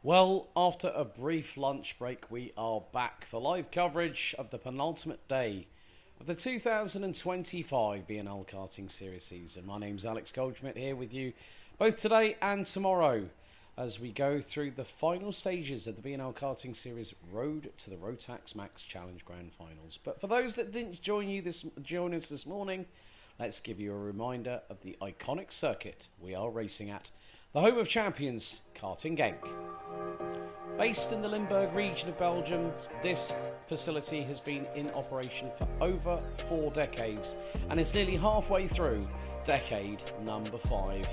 Well, after a brief lunch break, we are back for live coverage of the penultimate day of the 2025 BNL Karting Series season. My name's Alex Goldschmidt, here with you both today and tomorrow as we go through the final stages of the BNL Karting Series Road to the Rotax Max Challenge Grand Finals. But for those that didn't join us this morning, let's give you a reminder of the iconic circuit we are racing at, the home of champions, Karting Genk. Based in the Limburg region of Belgium, this facility has been in operation for over 4 decades and is nearly halfway through decade number 5.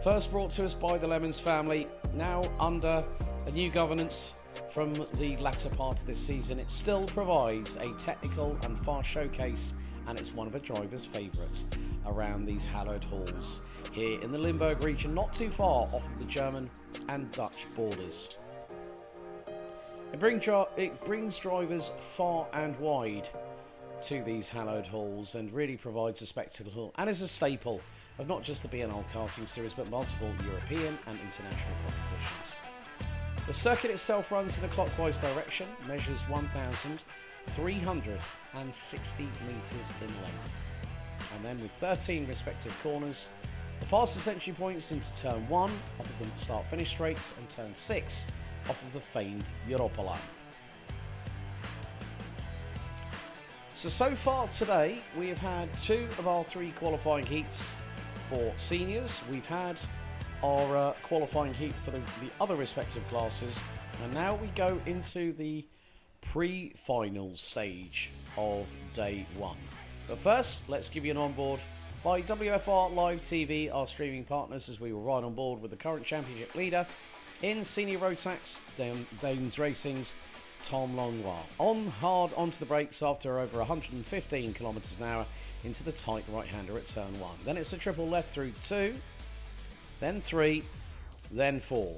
First brought to us by the Lemons family, now under a new governance from the latter part of this season, it still provides a technical and fast showcase, and it's one of a driver's favourites around these hallowed halls here in the Limburg region, not too far off of the German and Dutch borders. It brings drivers far and wide to these hallowed halls and really provides a spectacle and is a staple of not just the BNL Karting Series but multiple European and international competitions. The circuit itself runs in a clockwise direction, measures 1,360 metres in length, and then with 13 respective corners, the fastest entry points into turn 1 off of the start-finish straight and turn 6 off of the famed Europalaan. So far today we have had 2 of our 3 qualifying heats for seniors. We've had our qualifying heat for the other respective classes, and now we go into the pre-final stage of day 1. But first, let's give you an onboard by WFR Live TV, our streaming partners, as we will ride on board with the current championship leader in Senior Rotax Dames Racing's Tom Longlois. On hard onto the brakes after over 115 kilometres an hour into the tight right-hander at turn 1. Then it's a triple left through 2, then 3, then 4.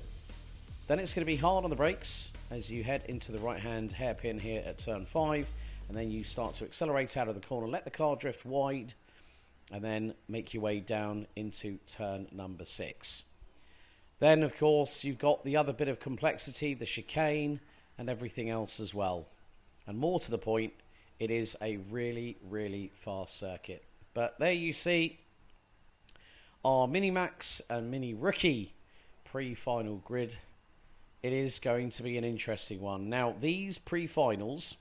Then it's going to be hard on the brakes as you head into the right-hand hairpin here at turn 5, and then you start to accelerate out of the corner, let the car drift wide, and then make your way down into turn number 6. Then, of course, you've got the other bit of complexity, the chicane, and everything else as well. And more to the point, it is a really, really fast circuit. But there you see our Mini-Max and Mini-Rookie pre-final grid. It is going to be an interesting one. Now, these pre-finals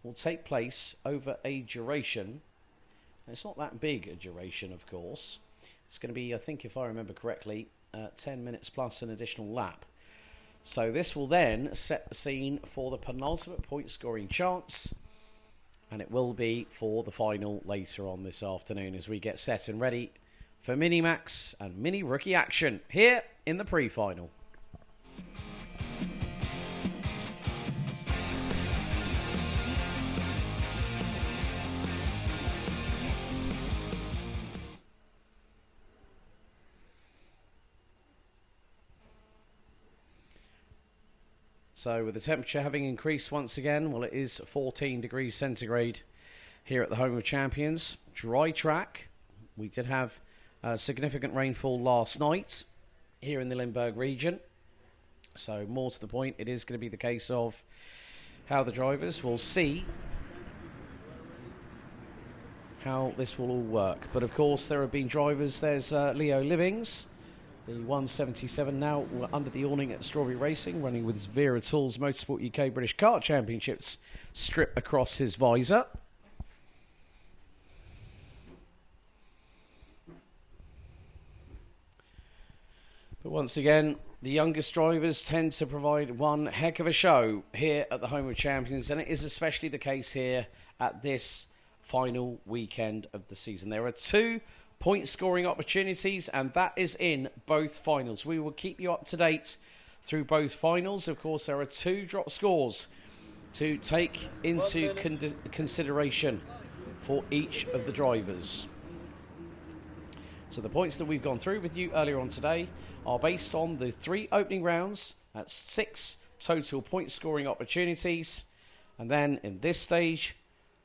will take place over a duration. It's not that big a duration, of course. It's going to be, I think, if I remember correctly, 10 minutes plus an additional lap. So this will then set the scene for the penultimate point scoring chance, and it will be for the final later on this afternoon as we get set and ready for Mini-Max and Mini-Rookie action here in the pre-final. So with the temperature having increased once again, well, it is 14 degrees centigrade here at the home of champions. Dry track. We did have significant rainfall last night here in the Limburg region. So more to the point, it is going to be the case of how the drivers will see how this will all work. But of course, there have been drivers. There's Leo Livings, the 177 now under the awning at Strawberry Racing, running with Vera Tools Motorsport UK British Kart Championships strip across his visor. But once again, the youngest drivers tend to provide one heck of a show here at the home of champions, and it is especially the case here at this final weekend of the season. There are 2 point scoring opportunities, and that is in both finals. We will keep you up to date through both finals. Of course, there are 2 drop scores to take into consideration for each of the drivers. So the points that we've gone through with you earlier on today are based on the 3 opening rounds. That's 6 total point scoring opportunities. And then in this stage,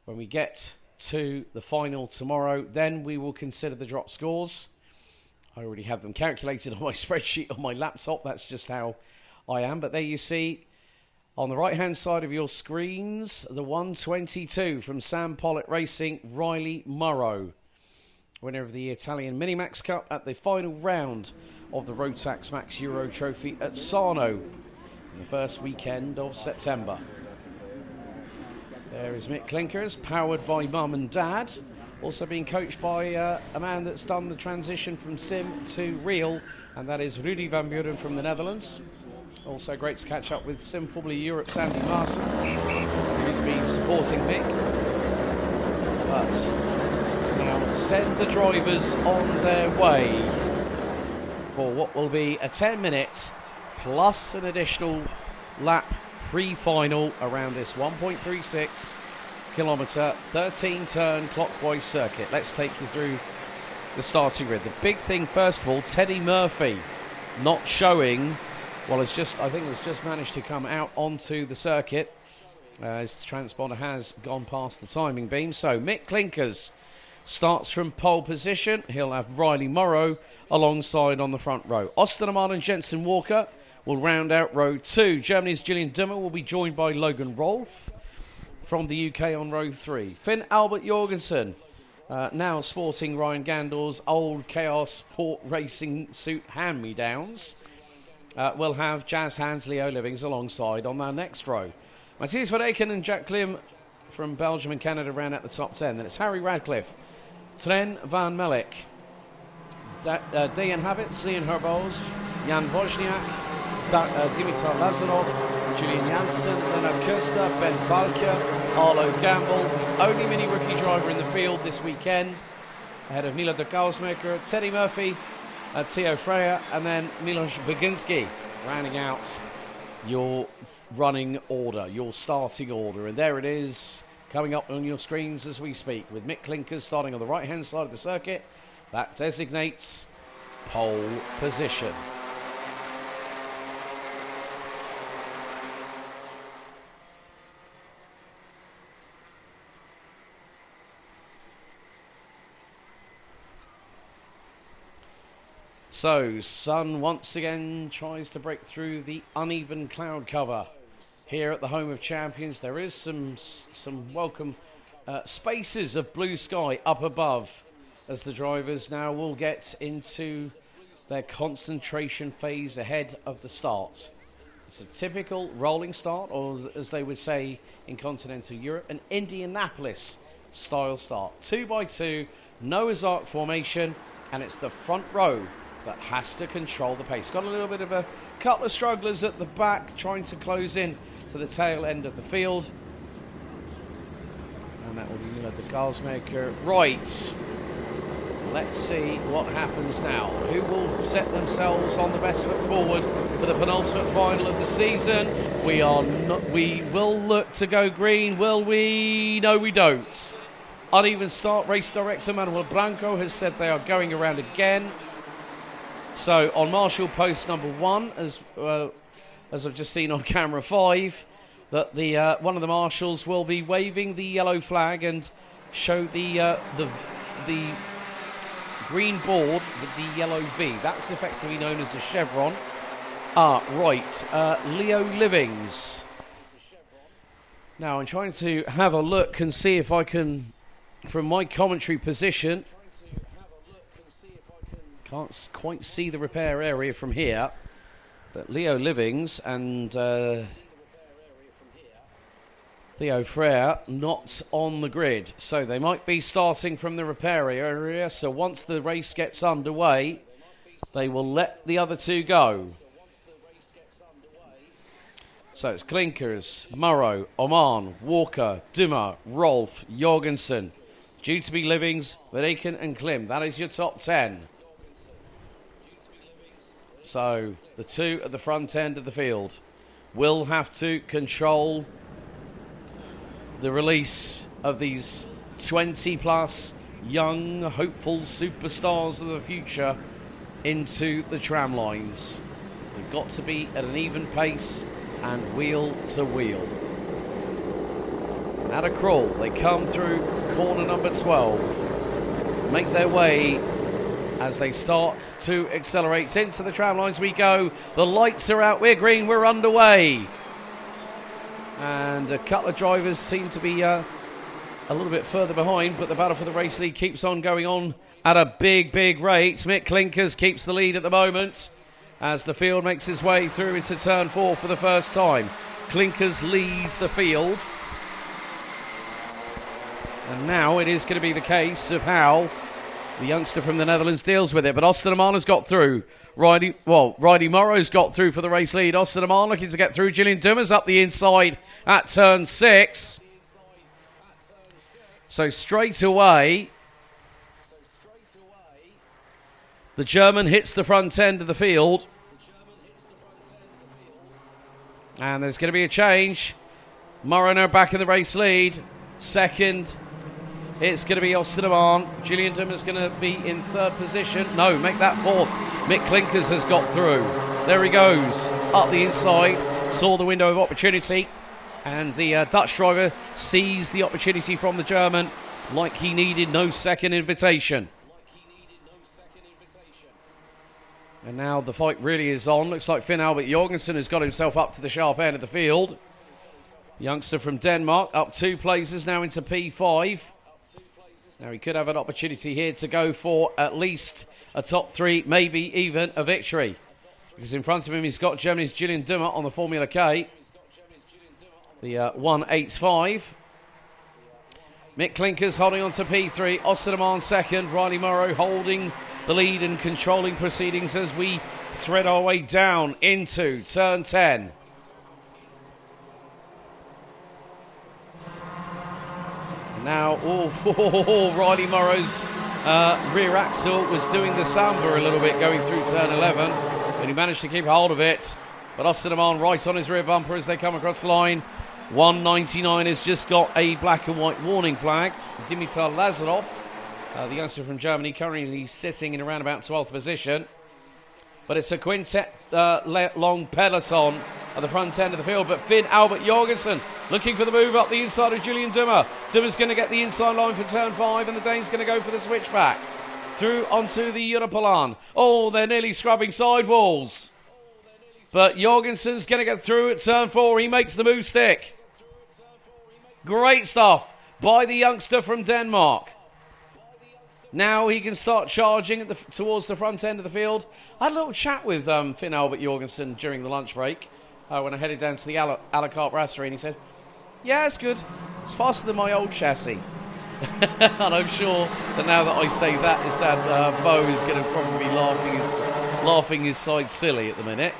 when we get to the final tomorrow, then we will consider the drop scores. I already have them calculated on my spreadsheet on my laptop. That's just how I am. But there you see, on the right-hand side of your screens, the 122 from Sam Pollitt Racing, Riley Morrow, winner of the Italian Minimax Cup at the final round of the Rotax Max Euro Trophy at Sarno in the first weekend of September. There is Mick Klinkers, powered by Mum and Dad, also being coached by a man that's done the transition from sim to real, and that is Rudy van Buren from the Netherlands. Also great to catch up with Sim Formula Europe's Andy Marson, who's been supporting Mick. But now send the drivers on their way for what will be a 10-minute plus an additional lap pre-final around this 1.36 kilometre 13-turn clockwise circuit. Let's take you through the starting grid. The big thing, first of all, Teddy Murphy not showing. Well, I think it's just managed to come out onto the circuit. His transponder has gone past the timing beam. So Mick Klinkers starts from pole position. He'll have Riley Morrow alongside on the front row. Osterman and Jensen Walker will round out row 2. Germany's Julian Dimmer will be joined by Logan Rolfe from the UK on row 3. Finn Albert Jorgensen, now sporting Ryan Gandor's old Chaos Sport Racing suit hand-me-downs. We'll have Jazz Hans, Leo Livings alongside on our next row. Matthias Van Aken and Jack Klim from Belgium and Canada round out the top 10. Then it's Harry Radcliffe, Tren van Melk, Dejan Habits, Leon Herboz, Jan Wozniak, Dimitar Lazarov, Julian Janssen, Leonard Koester, Ben Falke, Arlo Gamble, only mini rookie driver in the field this weekend, ahead of Milo de Kausmaker, Teddy Murphy, Theo Freya, and then Milos Baginski rounding out your running order, your starting order. And there it is, coming up on your screens as we speak, with Mick Klinkers starting on the right-hand side of the circuit. That designates pole position. So, sun once again tries to break through the uneven cloud cover here at the home of champions. There is some welcome spaces of blue sky up above as the drivers now will get into their concentration phase ahead of the start. It's a typical rolling start, or as they would say in continental Europe, an Indianapolis style start. 2x2, Noah's Ark formation, and it's the front row that has to control the pace. Got a little bit of a couple of strugglers at the back trying to close in to the tail end of the field. And that will be Milo de Kausmaker. Right. Let's see what happens now. Who will set themselves on the best foot forward for the penultimate final of the season? We will look to go green, will we? No, we don't. Uneven start. Race director Manuel Blanco has said they are going around again. So on Marshall post number 1, as I've just seen on camera 5, that the one of the marshals will be waving the yellow flag and show the green board with the yellow V. That's effectively known as a chevron. Right. Leo Livings. Now I'm trying to have a look and see if I can, from my commentary position. Can't quite see the repair area from here, but Leo Livings and Theo Frere not on the grid, so they might be starting from the repair area. So once the race gets underway, they will let the other two go. So it's Klinkers, Morrow, Oman, Walker, Dimmer, Rolfe, Jorgensen, due to be Livings, Verreken and Klim. That is your top 10. So the two at the front end of the field will have to control the release of these 20-plus young, hopeful superstars of the future into the tram lines. They've got to be at an even pace and wheel to wheel. At a crawl, they come through corner number 12, make their way as they start to accelerate. Into the tram lines we go. The lights are out. We're green. We're underway. And a couple of drivers seem to be a little bit further behind, but the battle for the race lead keeps on going on at a big, big rate. Mick Clinkers keeps the lead at the moment as the field makes its way through into turn 4 for the first time. Clinkers leads the field. And now it is going to be the case of how the youngster from the Netherlands deals with it. But Austin Amman has got through. Riley Morrow's got through for the race lead. Austin Amman looking to get through. Gillian Dumas up the inside at turn 6. So straight away, the German hits the front end of the field. And there's going to be a change. Morrow now back in the race lead. Second, it's going to be Austin Amman. Gillian Dumas is going to be in third position. No, make that fourth. Mick Clinkers has got through. There he goes. Up the inside. Saw the window of opportunity. And the Dutch driver sees the opportunity from the German like he needed no second invitation. And now the fight really is on. Looks like Finn Albert Jorgensen has got himself up to the sharp end of the field. Youngster from Denmark up 2 places now into P5. Now he could have an opportunity here to go for at least a top 3, maybe even a victory. Because in front of him he's got Germany's Gillian Dumas on the Formula K. The 185. Mick Clinkers holding on to P3. Austin Amman second. Riley Morrow holding the lead and controlling proceedings as we thread our way down into turn 10. Now, Riley Morrow's rear axle was doing the samba a little bit going through turn 11, but he managed to keep hold of it. But Austin Amman right on his rear bumper as they come across the line. 199 has just got a black and white warning flag. Dimitar Lazarov, the youngster from Germany, currently sitting in around about 12th position. But it's a quintet long peloton at the front end of the field. But Finn Albert Jorgensen looking for the move up the inside of Gillian Dumas. Dumas going to get the inside line for turn 5, and the Dane's going to go for the switchback. Through onto the Europolan. Oh, they're nearly scrubbing sidewalls. But Jorgensen's going to get through at turn 4. He makes the move stick. Great stuff by the youngster from Denmark. Now he can start charging towards the front end of the field. I had a little chat with Finn Albert Jorgensen during the lunch break when I headed down to the a la carte brasserie, and he said, yeah, it's good. It's faster than my old chassis. And I'm sure that now that I say that, his dad, Bo, is going to probably be laughing his side silly at the minute.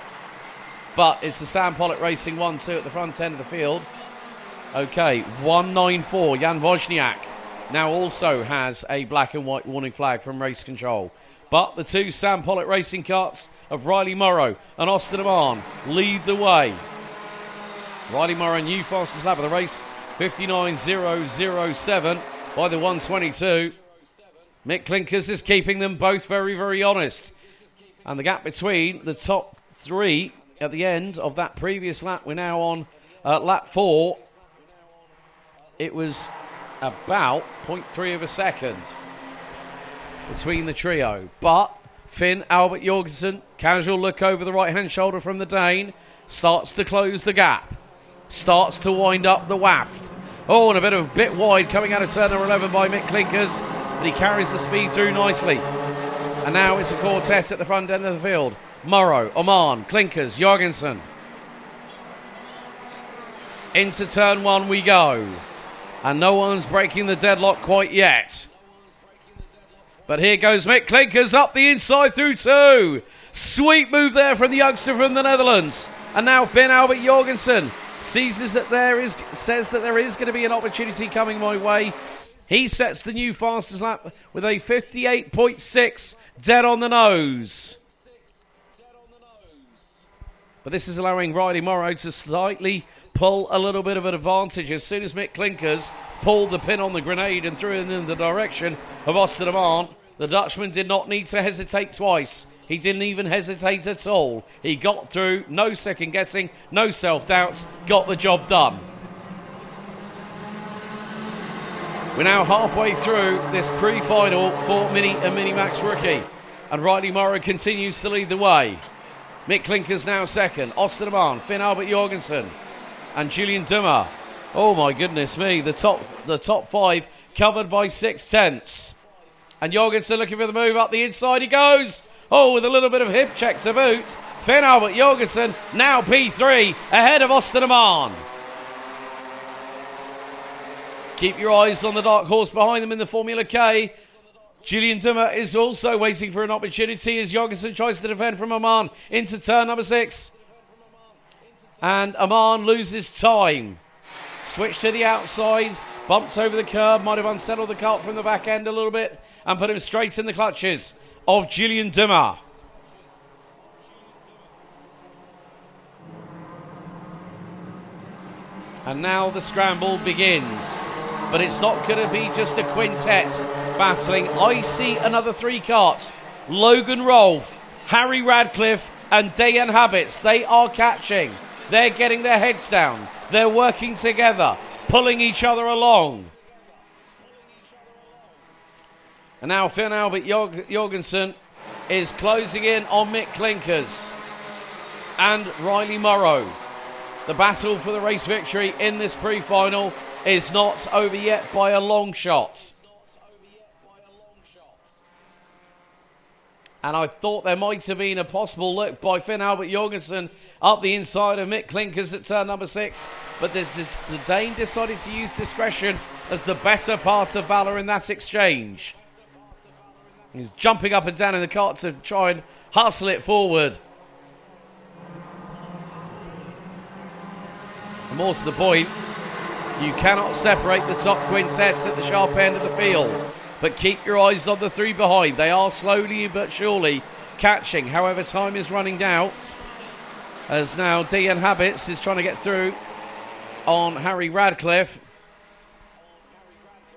But it's the Sam Pollock Racing 1-2 at the front end of the field. Okay, 194, Jan Wozniak now also has a black and white warning flag from race control. But the 2 Sam Pollock Racing carts of Riley Morrow and Austin Amman lead the way. Riley Morrow, new fastest lap of the race, 59.007 by the 122. Mick Clinkers is keeping them both very, very honest. And the gap between the top 3 at the end of that previous lap, we're now on lap 4. It was about 0.3 of a second between the trio. But Finn Albert Jorgensen, casual look over the right-hand shoulder from the Dane, starts to close the gap. Starts to wind up the waft. Oh, and a bit wide coming out of turn number 11 by Mick Clinkers, but he carries the speed through nicely. And now it's a quartet at the front end of the field. Morrow, Amman, Clinkers, Jorgensen. Into turn 1 we go. And no one's breaking the deadlock quite yet. But here goes Mick Clinkers up the inside through 2. Sweet move there from the youngster from the Netherlands. And now Finn Albert Jorgensen says that there is going to be an opportunity coming my way. He sets the new fastest lap with a 58.6 dead on the nose. But this is allowing Riley Morrow to slightly pull a little bit of an advantage. As soon as Mick Clinkers pulled the pin on the grenade and threw it in the direction of Austin Amman, the Dutchman did not need to hesitate twice. He didn't even hesitate at all. He got through, no second guessing, no self-doubts, got the job done. We're now halfway through this pre-final for Mini and Minimax Rookie. And Riley Morrow continues to lead the way. Mick Klinker's now second. Osterman, Finn Albert Jorgensen, and Julian Dummer. Oh my goodness me, the top five covered by 6/10. And Jorgensen looking for the move up the inside. He goes. Oh, with a little bit of hip check to boot. Finn Albert Jorgensen now P3 ahead of Osterman. Keep your eyes on the dark horse behind them in the Formula K. Julian Dummer is also waiting for an opportunity as Jorgensen tries to defend from Aman into turn number 6. And Aman loses time. Switch to the outside, bumped over the curb, might have unsettled the kart from the back end a little bit and put him straight in the clutches of Julian Dummer. And now the scramble begins. But it's not going to be just a quintet battling. I see another 3 karts. Logan Rolfe, Harry Radcliffe and Dayan Habits. They are catching. They're getting their heads down. They're working together, pulling each other along. And now Finn Albert Jorgensen is closing in on Mick Klinkers and Riley Morrow. The battle for the race victory in this pre-final is not over yet by a long shot. And I thought there might have been a possible look by Finn Albert Jorgensen up the inside of Mick Klinkers at turn number 6. But the Dane decided to use discretion as the better part of valour in that exchange. He's jumping up and down in the kart to try and hustle it forward. And more to the point, you cannot separate the top quintets at the sharp end of the field. But keep your eyes on the 3 behind. They are slowly but surely catching. However, time is running out. As now Dayan Habits is trying to get through on Harry Radcliffe.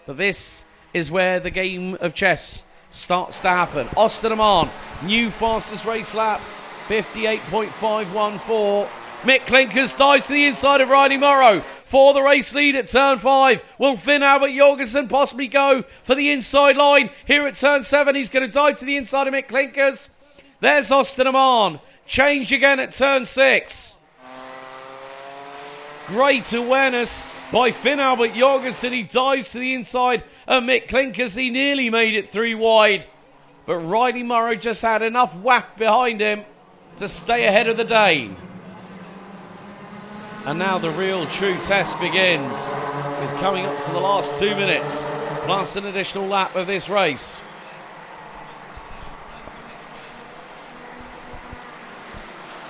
But this is where the game of chess starts to happen. Osterman, new fastest race lap, 58.514. Mick Klinkers dives to the inside of Riley Morrow for the race lead at turn 5. Will Finn Albert Jorgensen possibly go for the inside line? Here at turn 7, he's going to dive to the inside of Mick Klinkers. There's Osterman. Change again at turn 6. Great awareness by Finn Albert Jorgensen. He dives to the inside of Mick Klinkers. He nearly made it 3 wide. But Riley Morrow just had enough waft behind him to stay ahead of the Dane. And now the real true test begins with coming up to the last 2 minutes plus an additional lap of this race.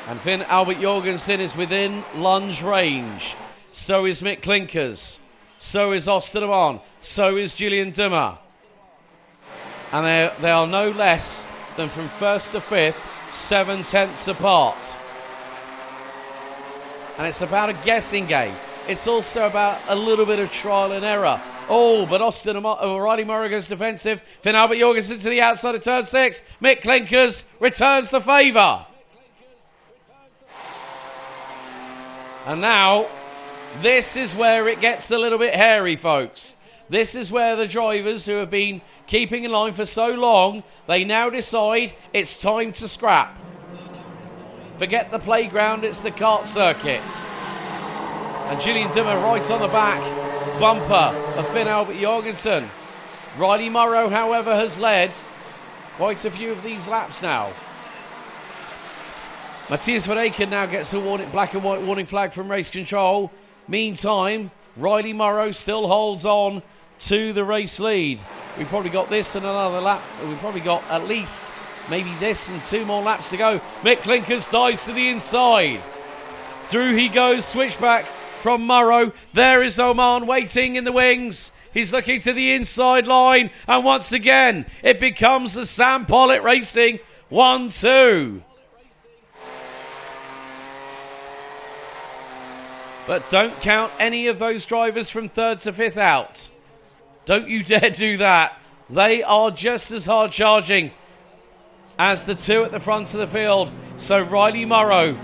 And Finn Albert Jorgensen is within lunge range. So is Mick Klinkers. So is Osterman. So is Julian Dummer. And they are no less than from 1st to 5th, 7/10 apart. And it's about a guessing game. It's also about a little bit of trial and error. Oh, but Riley Morrow goes defensive. Finn Albert Jorgensen to the outside of turn 6. Mick Klinkers returns the favour. And now, this is where it gets a little bit hairy, folks. This is where the drivers who have been keeping in line for so long, they now decide it's time to scrap. Forget the playground, it's the kart circuit. And Julian Dummer right on the back bumper of Finn Albert Jorgensen. Riley Morrow, however, has led quite a few of these laps now. Matthias Verdaken now gets a black and white warning flag from race control. Meantime, Riley Morrow still holds on to the race lead. We've probably got this and another lap. We've probably got at least maybe this and 2 more laps to go. Mick Klinkers dives to the inside. Through he goes, switchback from Morrow. There is Oman waiting in the wings. He's looking to the inside line. And once again, it becomes a Sam Pollitt Racing 1-2. But don't count any of those drivers from 3rd to 5th out. Don't you dare do that. They are just as hard charging as the 2 at the front of the field. So Riley Morrow,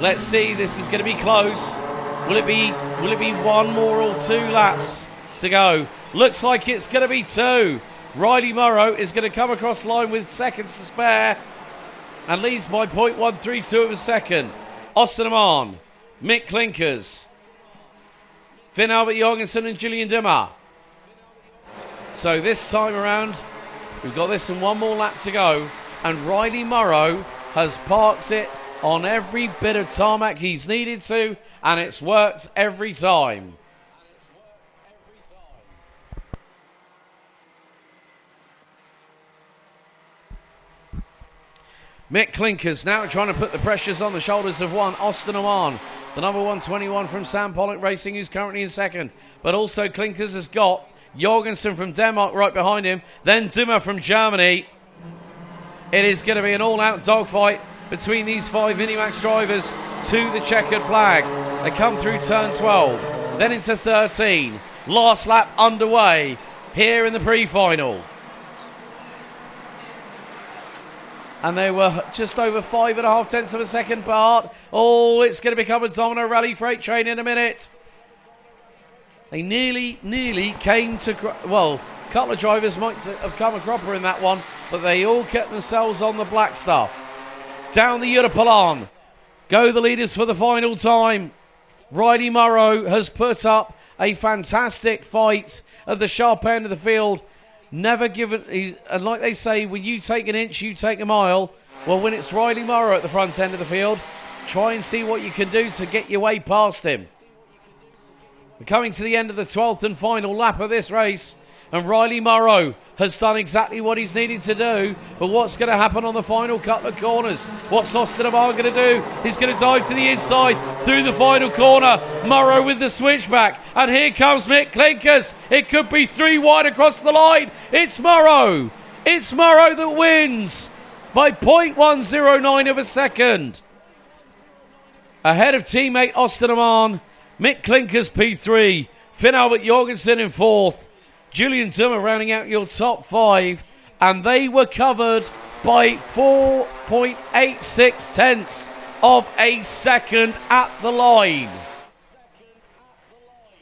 let's see, this is going to be close. Will it be 1 more or 2 laps to go? Looks like it's going to be 2. Riley Morrow is going to come across the line with seconds to spare and leads by 0.132 of a second. Austin Amon, Mick Clinkers, Finn Albert Jorgensen and Julian Dimmer. So this time around, we've got this and one more lap to go, and Riley Morrow has parked it on every bit of tarmac he's needed to, and it's worked every time. Mick Clinkers now trying to put the pressures on the shoulders of one Austin Oman, the number 121 from Sam Pollock Racing, who's currently in second. But also Clinkers has got Jorgensen from Denmark right behind him, then Dummer from Germany. It is going to be an all-out dogfight between these 5 Minimax drivers to the checkered flag. They come through turn 12, then into 13. Last lap underway here in the pre-final. And they were just over 5.5 tenths of a second apart. Oh, it's going to become a Domino Rally freight train in a minute. They nearly came to... Well, a couple of drivers might have come a cropper in that one, but they all kept themselves on the black stuff. Down the Eurapolon go the leaders for the final time. Riley Morrow has put up a fantastic fight at the sharp end of the field. Never given, and like they say, when you take an inch, you take a mile. Well, when it's Riley Morrow at the front end of the field, try and see what you can do to get your way past him. We're coming to the end of the 12th and final lap of this race, and Riley Morrow has done exactly what he's needed to do. But what's going to happen on the final couple of corners? What's Austin Amar going to do? He's going to dive to the inside through the final corner. Morrow with the switchback, and here comes Mick Clinkers. It could be 3 wide across the line. It's Morrow. It's Morrow that wins by 0.109 of a second. Ahead of teammate Austin Amar, Mick Clinkers P3, Finn Albert Jorgensen in 4th. Julian Dummer rounding out your top 5, and they were covered by 4.86 tenths of a second at the line.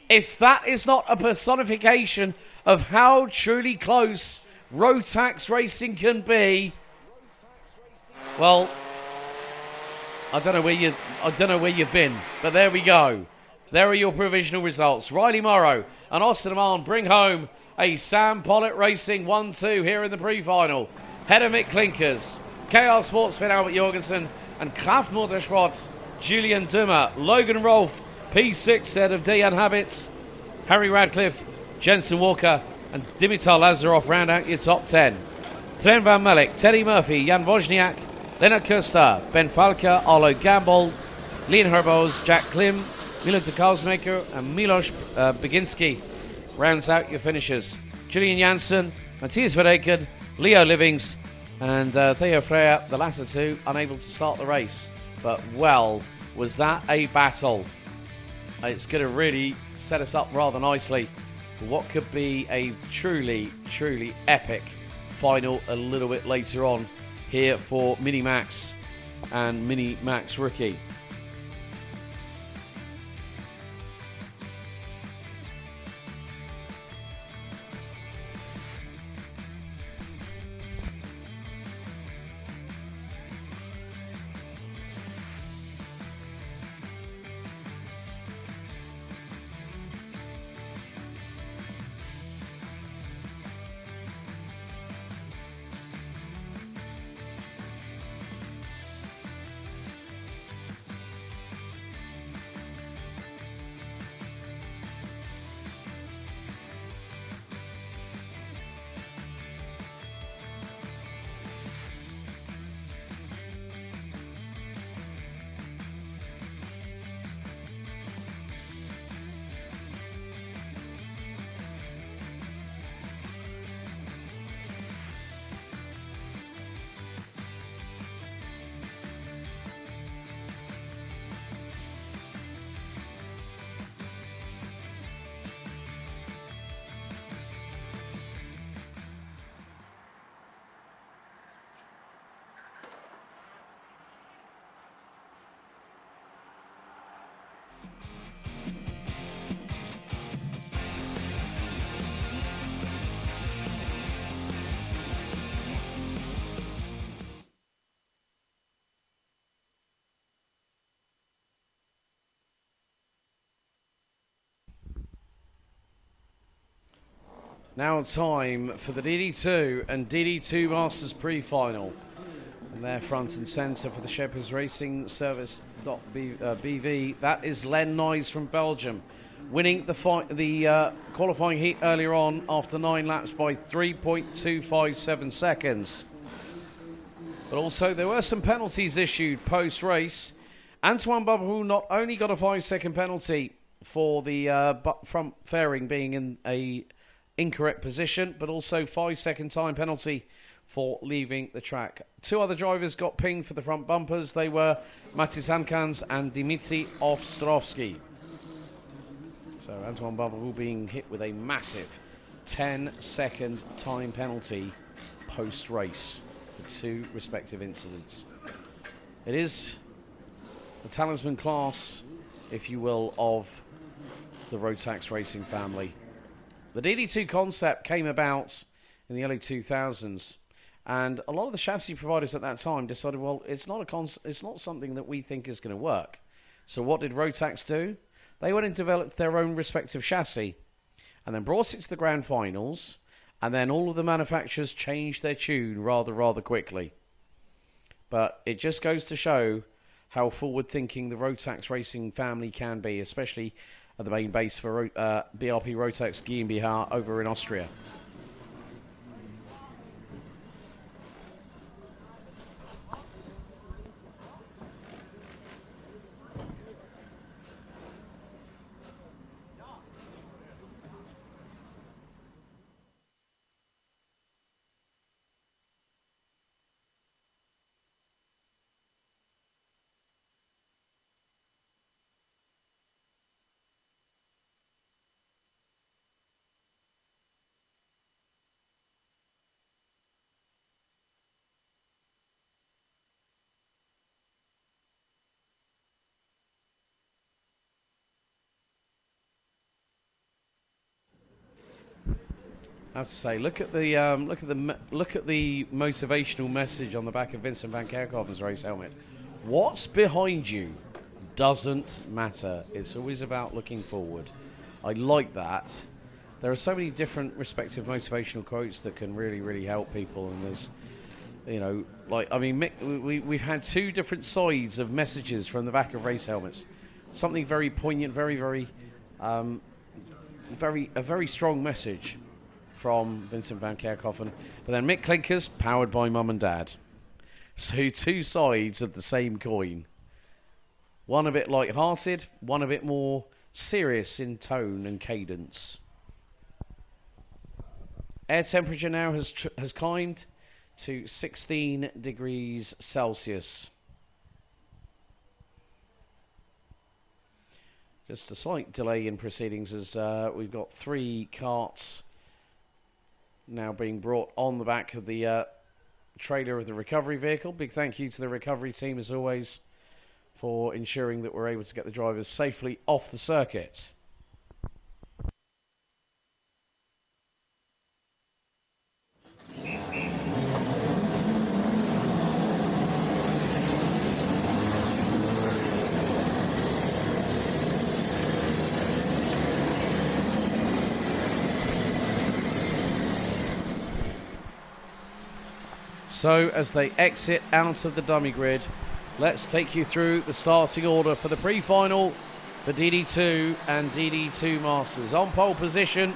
If that is not a personification of how truly close Rotax racing can be, well, I don't know where you've been, but there we go. There are your provisional results. Riley Morrow and Austin Amar bring home a Sam Pollock Racing 1-2 here in the pre-final. Head of Mick Clinkers, KR Sports Finn Albert Jorgensen, and Kraft Motorsports Julian Dummer. Logan Rolfe, P6 set of Diane Habits, Harry Radcliffe, Jensen Walker, and Dimitar Lazarov round out your top 10. Glenn Van Melek, Teddy Murphy, Jan Wozniak, Leonard Kuster, Ben Falker, Arlo Gamble, Leon Herbos, Jack Klim, Milo de Karlsmaker, and Milos Beginski rounds out your finishers. Julian Janssen, Matthias Verreken, Leo Livings, and Theo Freya, the latter two, unable to start the race. But, well, was that a battle? It's going to really set us up rather nicely for what could be a truly, truly epic final a little bit later on here for Mini Max and Mini Max Rookie. Now time for the DD2 and DD2 Masters pre-final. And they're front and centre for the Shepherds Racing Service BV. That is Len Nyes from Belgium, winning the qualifying heat earlier on after 9 laps by 3.257 seconds. But also there were some penalties issued post-race. Antoine Babarou not only got a 5-second penalty for the front fairing being in a incorrect position, but also 5-second time penalty for leaving the track. 2 other drivers got pinged for the front bumpers. They were Matis Ankans and Dimitri Ostrovsky. So Antoine Babarou being hit with a massive 10-second time penalty post-race for 2 respective incidents. It is the talisman class, if you will, of the Rotax racing family. The DD2 concept came about in the early 2000s, and a lot of the chassis providers at that time decided, well, it's not something that we think is going to work. So what did Rotax do? They went and developed their own respective chassis, and then brought it to the grand finals, and then all of the manufacturers changed their tune rather quickly. But it just goes to show how forward-thinking the Rotax racing family can be, especially at the main base for BRP Rotax GmbH over in Austria. I have to say, look at the motivational message on the back of Vincent van Kerkhofen's race helmet. What's behind you doesn't matter. It's always about looking forward. I like that. There are so many different respective motivational quotes that can really help people. And there's, you know, like, I mean, we've had 2 different sides of messages from the back of race helmets. Something very poignant, a very strong message from Vincent van Kerkhoven, but then Mick Klinkers, powered by Mum and Dad. So 2 sides of the same coin. One a bit light-hearted, one a bit more serious in tone and cadence. Air temperature now has climbed to 16 degrees Celsius. Just a slight delay in proceedings as we've got 3 carts now being brought on the back of the trailer of the recovery vehicle. Big thank you to the recovery team, as always, for ensuring that we're able to get the drivers safely off the circuit. So as they exit out of the dummy grid, let's take you through the starting order for the pre-final for DD2 and DD2 Masters. On pole position,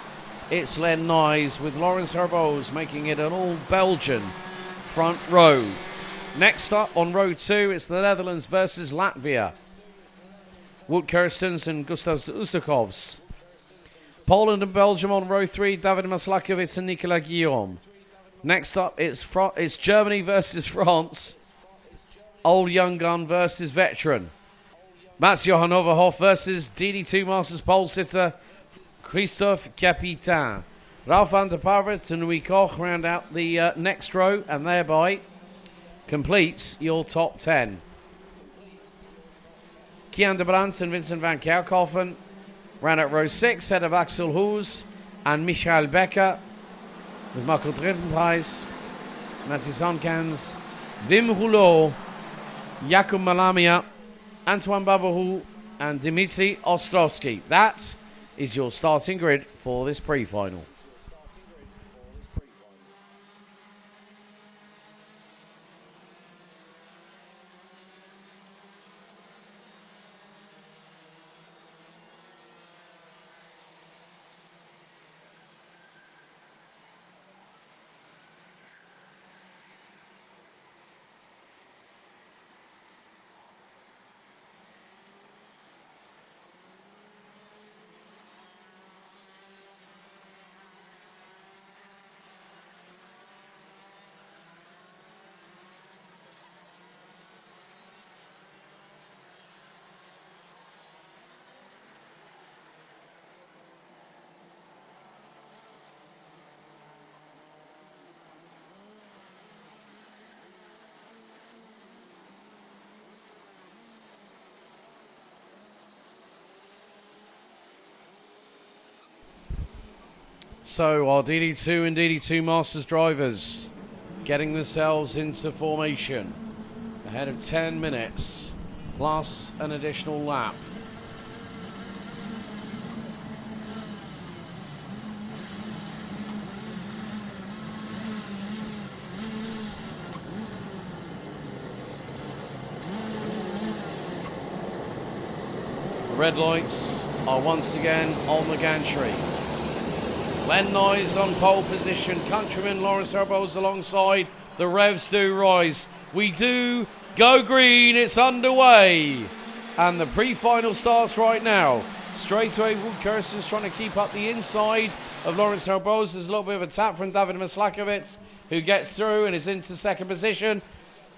it's Len Nyes with Laurens Herboz making it an all-Belgian front row. Next up on row 2, it's the Netherlands versus Latvia. Wout Kirstens and Gustav Usakovs. Poland and Belgium on row 3, David Maslakovic and Nicolas Guillaume. Next up, it's Germany versus France. Old young gun versus veteran. Mats Johan Overhoff versus DD2 Masters pole sitter Christophe Capitain. Ralf van der Parvet and Louis Koch round out the next row and thereby completes your top 10. Kian de Brandt and Vincent van Kerkhoven round out row 6, ahead of Axel Hoes and Michael Becker, with Marco Drittenpreis, Matis Ankans, Wim Rouleau, Jakub Malamia, Antoine Babarou and Dimitri Ostrovsky. That is your starting grid for this pre-final. So our DD2 and DD2 Masters drivers getting themselves into formation ahead of 10 minutes plus an additional lap. Red lights are once again on the gantry. Len Noyes on pole position. Countryman Lawrence Herboz alongside. The revs do rise. We do go green. It's underway. And the pre-final starts right now. Straight away, Wood Kirsten's trying to keep up the inside of Lawrence Herboz. There's a little bit of a tap from David Maslakovic, who gets through and is into second position.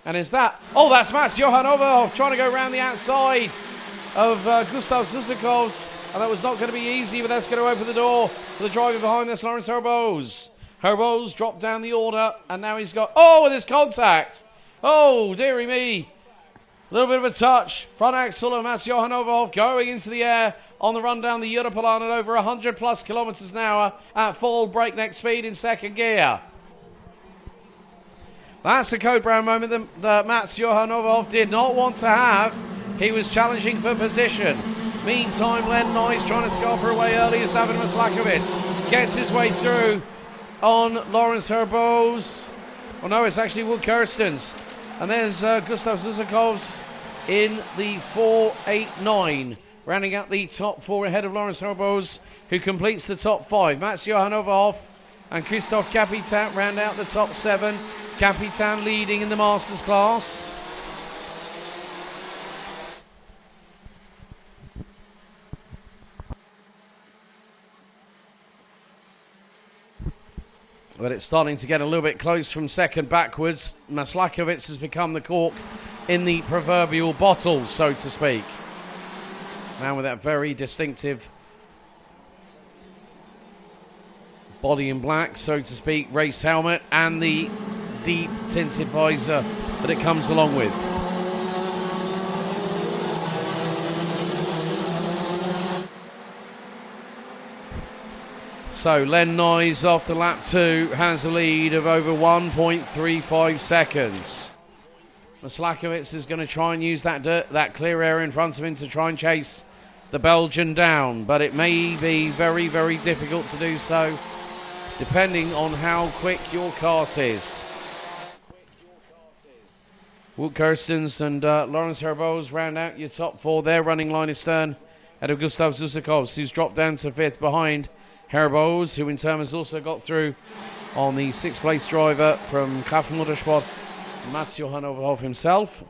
And is that... Oh, that's Mats Johan Overhoff trying to go around the outside of Gustav Zusakovs, and that was not going to be easy, but that's going to open the door for the driver behind us, Lawrence Herboz. Herboz dropped down the order, and now he's got... Oh, with his contact! Oh, dearie me. A little bit of a touch. Front axle of Mats Johan Overhoff going into the air on the run down the Europolán at over 100 plus kilometers an hour at full breakneck speed in second gear. That's the code brown moment that Mats Johan Overhoff did not want to have. He was challenging for position. Meantime, Len Noyes trying to scupper away early as David Maslakovic gets his way through on Lawrence Herboz. Well, no, it's actually Wood Kirsten's. And there's Gustav Zusakovs in the 4.89, rounding out the top four ahead of Lawrence Herboz, who completes the top five. Mats Johan Overhoff and Christophe Capitan round out the top seven. Capitan leading in the Masters class. But it's starting to get a little bit close from second backwards. Maslakovic has become the cork in the proverbial bottle, so to speak. Now with that very distinctive body in black, so to speak, race helmet and the deep tinted visor that it comes along with. So Len Noyes after lap 2 has a lead of over 1.35 seconds. Maslakovic is going to try and use that clear area in front of him to try and chase the Belgian down, but it may be very, very difficult to do so depending on how quick your kart is. Wout Kirstens and Lawrence Herboz round out your top four. They're running line astern out of Gustav Zusakovs, who's dropped down to fifth behind Herboz, who in turn has also got through on the sixth place driver from Kraft Motorsport, Mats Johan Overhoff himself.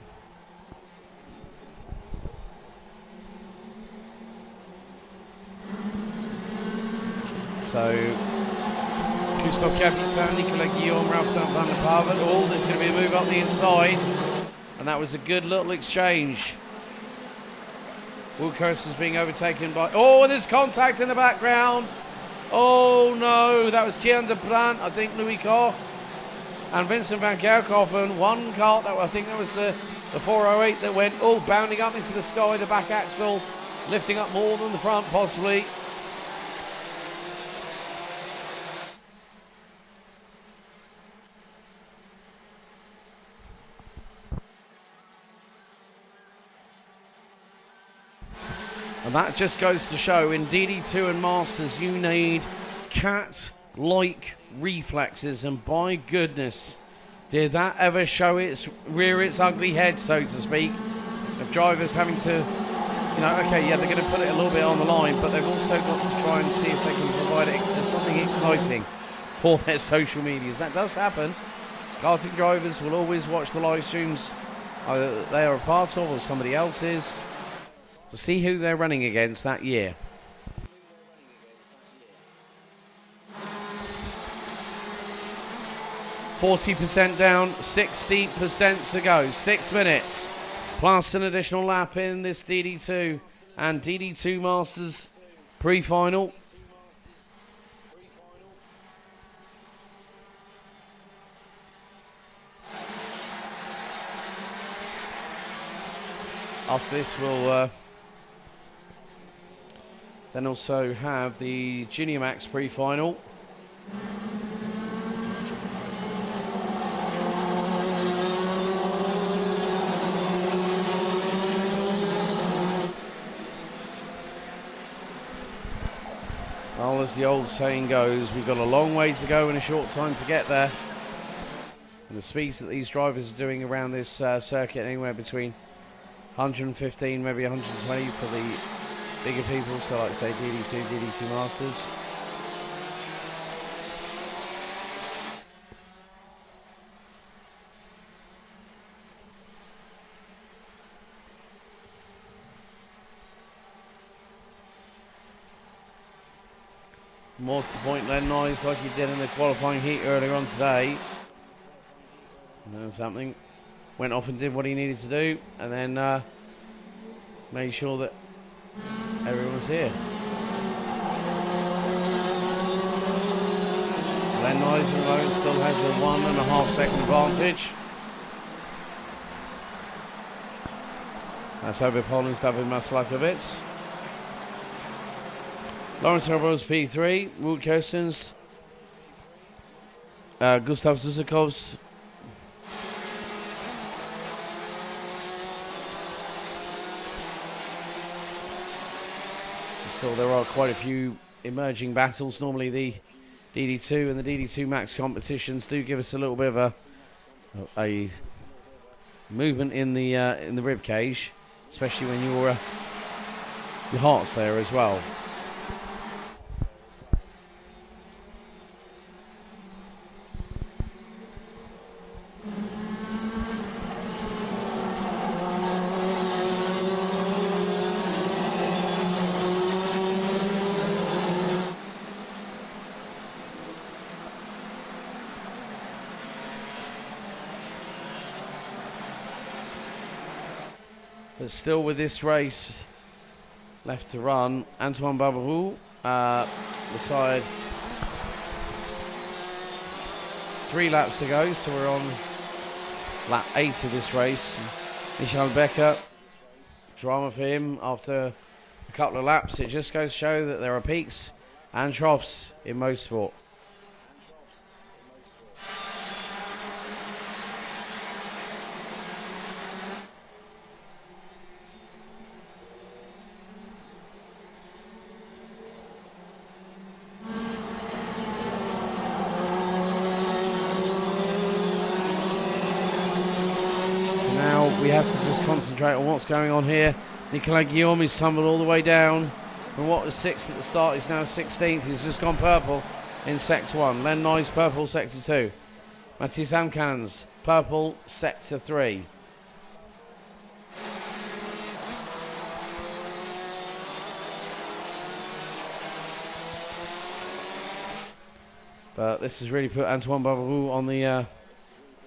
So Christophe Capitan, Nicolas Guillaume, Ralph van der Pavel. Oh, there's going to be a move up the inside, and that was a good little exchange. Wout Kirstens being overtaken by... Oh, there's contact in the background. Oh no, that was Kian de Brandt, I think Louis Koch and Vincent van Kerkhoven. One kart, I think that was the 408 that went, bounding up into the sky, the back axle, lifting up more than the front possibly. And that just goes to show in DD2 and Masters you need cat-like reflexes, and by goodness did that ever rear its ugly head, so to speak, of drivers having to, okay, yeah, they're going to put it a little bit on the line, but they've also got to try and see if they can provide something exciting for their social medias. That does happen. Karting drivers will always watch the live streams either they are a part of or somebody else's, to see who they're running against that year. %40 down, 60% to go. 6 minutes, plus an additional lap in this DD2 and DD2 Masters pre-final. After this, we'll then also have the Junior Max pre-final. Well, as the old saying goes, we've got a long way to go and a short time to get there. And the speeds that these drivers are doing around this circuit, anywhere between 115, maybe 120 for the bigger people, so like say DD2, DD2 Masters. More to the point, Len Nyes, like he did in the qualifying heat earlier on today. Something. Went off and did what he needed to do, and then made sure that everyone was here. Len Nyes at the moment still has a 1.5 second advantage. That's over Poland's David Maslakowicz. Lawrence Herbo's P3, Wout Kirstens, Gustav Zusakovs, still there are quite a few emerging battles. Normally the DD2 and the DD2 Max competitions do give us a little bit of a movement in the rib cage, especially when your heart's there as well. But still with this race left to run, Antoine Barberou retired 3 laps to go, so we're on lap 8 of this race. Michael Becker, drama for him after a couple of laps. It just goes to show that there are peaks and troughs in motorsport. We have to just concentrate on what's going on here. Nicolas Guillaume is tumbled all the way down from what was 6th at the start. He's now 16th. He's just gone purple in Sector 1. Len Nyes, purple, Sector 2. Matthias Amkans, purple, Sector 3. But this has really put Antoine Barberou on the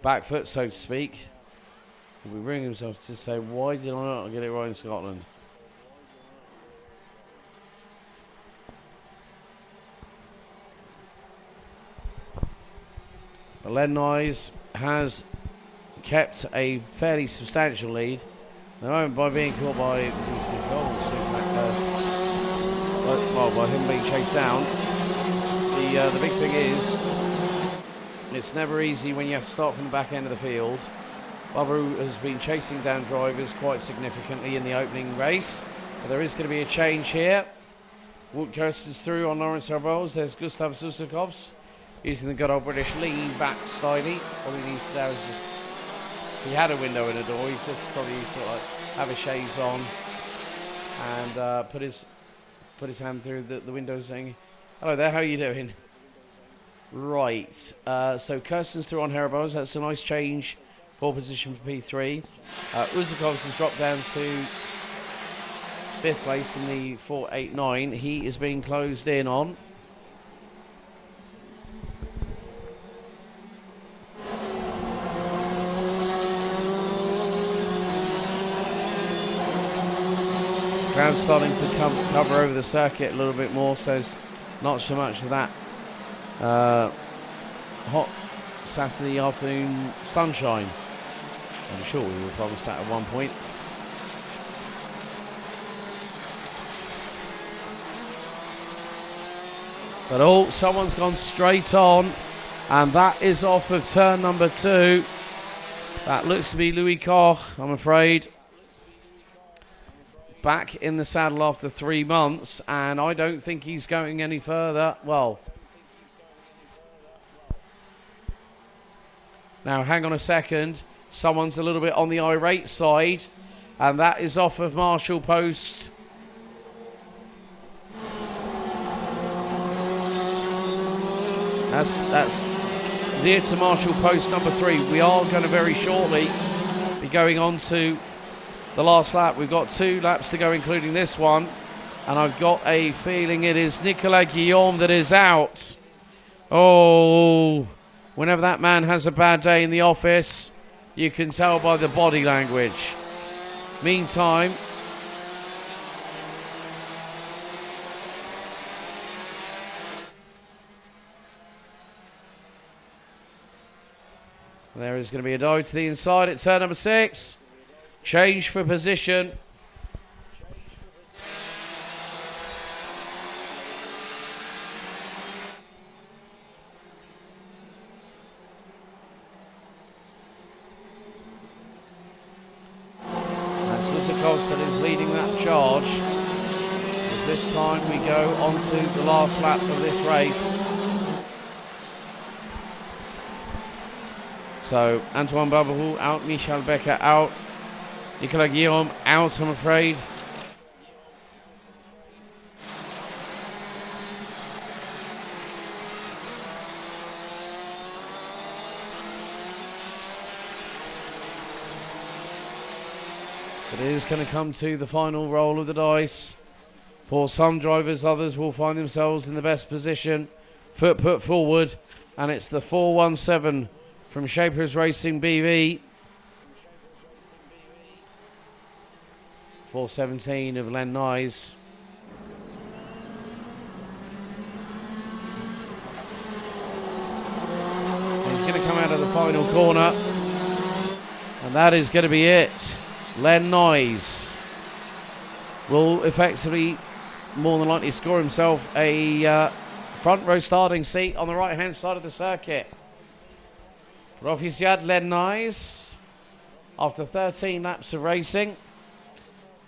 back foot, so to speak. He'll be ringing himself to say, why did I not get it right in Scotland? But Len Nyes has kept a fairly substantial lead. At the moment, by being caught by by him being chased down. The big thing is, it's never easy when you have to start from the back end of the field. Barberou has been chasing down drivers quite significantly in the opening race. But there is going to be a change here. Wout Kirstens through on Lawrence Herboz. There's Gustav Zusakovs using the good old British lean back slidey. All he needs to do is just, he had a window in the door, he just probably sort of have his shades on and put his hand through the window saying, hello there, how are you doing? Right, so Kirstens through on Herboz. That's a nice change. Pole position for P3. Uzakovs has dropped down to 5th place in the 489. He is being closed in on. Crowd's starting to cover over the circuit a little bit more, so it's not so much of that hot Saturday afternoon sunshine. I'm sure we were promised that at one point. But oh, someone's gone straight on, and that is off of turn number 2. That looks to be Louis Koch, I'm afraid. Back in the saddle after 3 months, and I don't think he's going any further. Well, now hang on a second. Someone's a little bit on the irate side, and that is off of Marshall Post. That's near to Marshall Post number 3. We are going to very shortly be going on to the last lap. We've got 2 laps to go, including this one. And I've got a feeling it is Nicolas Guillaume that is out. Oh, whenever that man has a bad day in the office, you can tell by the body language. Meantime, there is going to be a dive to the inside at turn number 6. Change for position. That's Lusikos that is leading that charge. As this time we go on to the last lap of this race. So Antoine Barbaroux out, Michel Becker out, Nicolas Guillaume out, I'm afraid. But it is going to come to the final roll of the dice. For some drivers, others will find themselves in the best position. Foot put forward, and it's the 417 from Shapers Racing BV. 417 of Len Nyes. He's going to come out of the final corner, and that is going to be it. Len Nyes will effectively, more than likely, score himself a front row starting seat on the right hand side of the circuit. Rofisiad Len Nyes, after 13 laps of racing,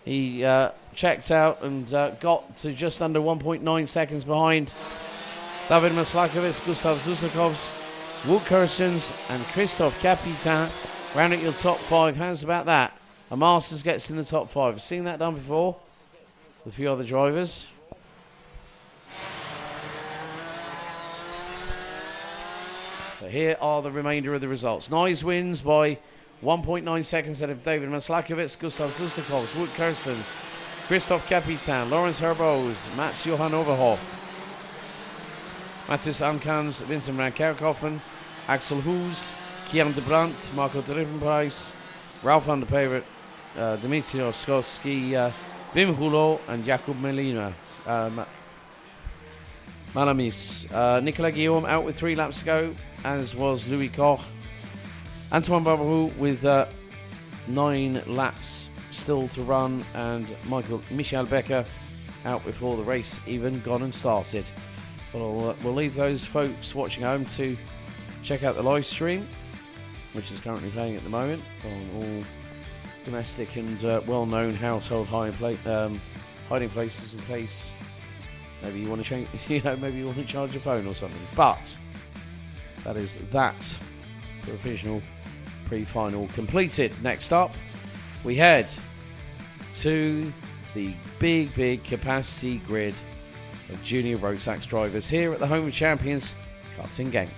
he checked out and got to just under 1.9 seconds behind David Maslakovitz, Gustav Zusakovs, Wout Kirstens and Christophe Capitain. Round at your top 5. How's about that? A Masters gets in the top 5. I've seen that done before with a few other drivers. So here are the remainder of the results. Nyes wins by 1.9 seconds ahead of David Maslakovitz, Gustav Zusakovs, Wout Kirstens, Christophe Capitain, Lawrence Herbos, Mats Johan Overhoff, Mathis Amkans, Vincent Rankerkoffen, Axel Hoos, Kian de Brandt, Marco Drippenpreis, Ralph van der Pevert, Dmitry Oskowski, Wim Rouleau, and Jakub Melina. Malamis. Nicolas Guillaume out with 3 laps to go, as was Louis Koch. Antoine Barbaroux with 9 laps still to run, and Michel Becker out before the race even gone and started. We'll leave those folks watching home to check out the live stream, which is currently playing at the moment on all domestic and well-known household hiding places, in case maybe you want to change, maybe you want to charge your phone or something. But that is that provisional pre-final completed. Next up, we head to the big capacity grid of junior Rotax drivers here at the home of champions, Karting Genk.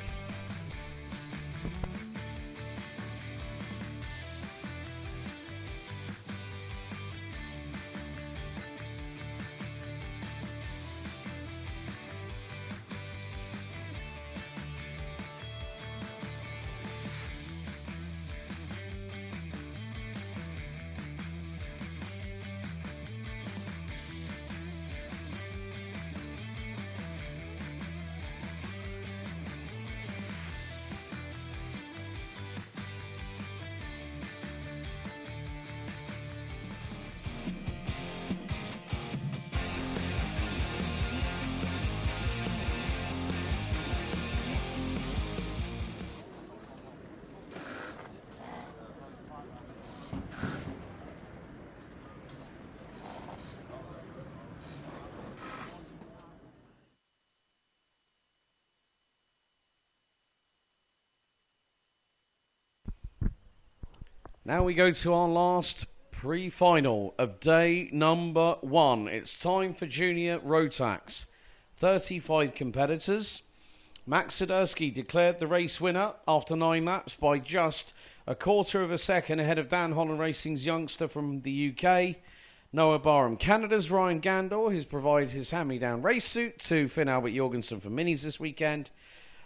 Now we go to our last pre-final of day number 1. It's time for Junior Rotax. 35 competitors. Max Sidursky declared the race winner after 9 laps by just a quarter of a second ahead of Dan Holland Racing's youngster from the UK, Noah Barham. Canada's Ryan Gandor has provided his hand-me-down race suit to Finn Albert Jorgensen for minis this weekend.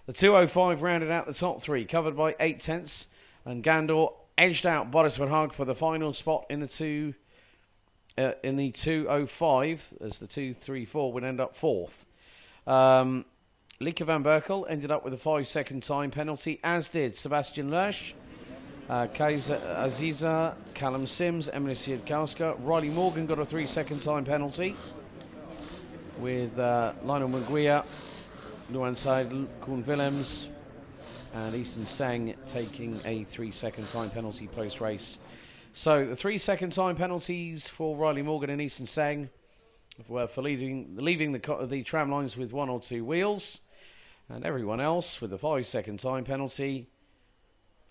The 205 rounded out the top 3, covered by 8 tenths, and Gandor edged out Boris Verhaag for the final spot in the 205, as the 234 would end up 4th. Lieke van Berkel ended up with a 5-second time penalty, as did Sebastian Lersch, Kaiser Aziza, Callum Sims, Emily Siedkowska. Riley Morgan got a 3-second time penalty, with Lionel Munguia, Luan Seidel, Koen Willems, and Easton Seng taking a 3-second time penalty post-race. So the 3-second time penalties for Riley Morgan and Easton Seng were for leaving the tram lines with 1 or 2 wheels, and everyone else with a 5-second time penalty,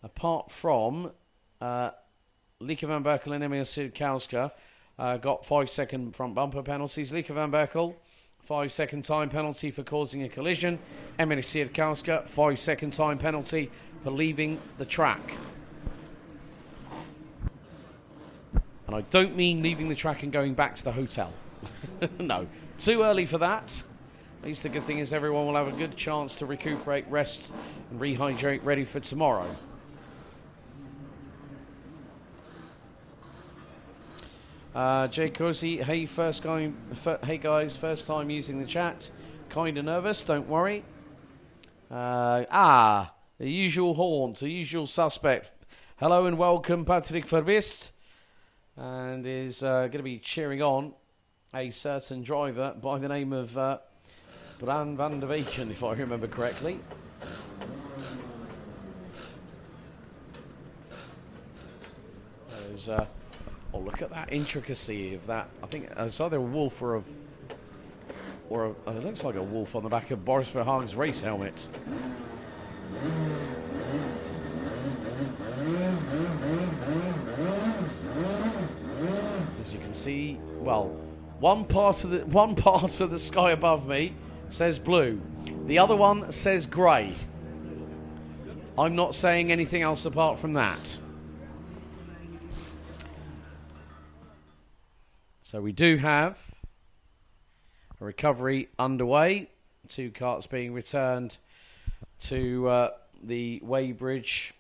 apart from Lieke van Berkel and Emil Siedkowska, got 5-second front bumper penalties. Lieke van Berkel, 5-second time penalty for causing a collision. Emil Siedkowska, 5-second time penalty for leaving the track. And I don't mean leaving the track and going back to the hotel. No, too early for that. At least the good thing is everyone will have a good chance to recuperate, rest, and rehydrate, ready for tomorrow. Jay Corsey, hey guys, first time using the chat. Kinda nervous, don't worry. The usual haunt, the usual suspect. Hello and welcome, Patrick Verbist. And is going to be cheering on a certain driver by the name of Bran van der Weken, if I remember correctly. There's oh, look at that intricacy of that. I think it's either a wolf or it looks like a wolf on the back of Boris Verhaag's race helmet. As you can see, well, one part of the sky above me says blue, the other one says grey. I'm not saying anything else apart from that. So we do have a recovery underway. 2 carts being returned to the weighbridge.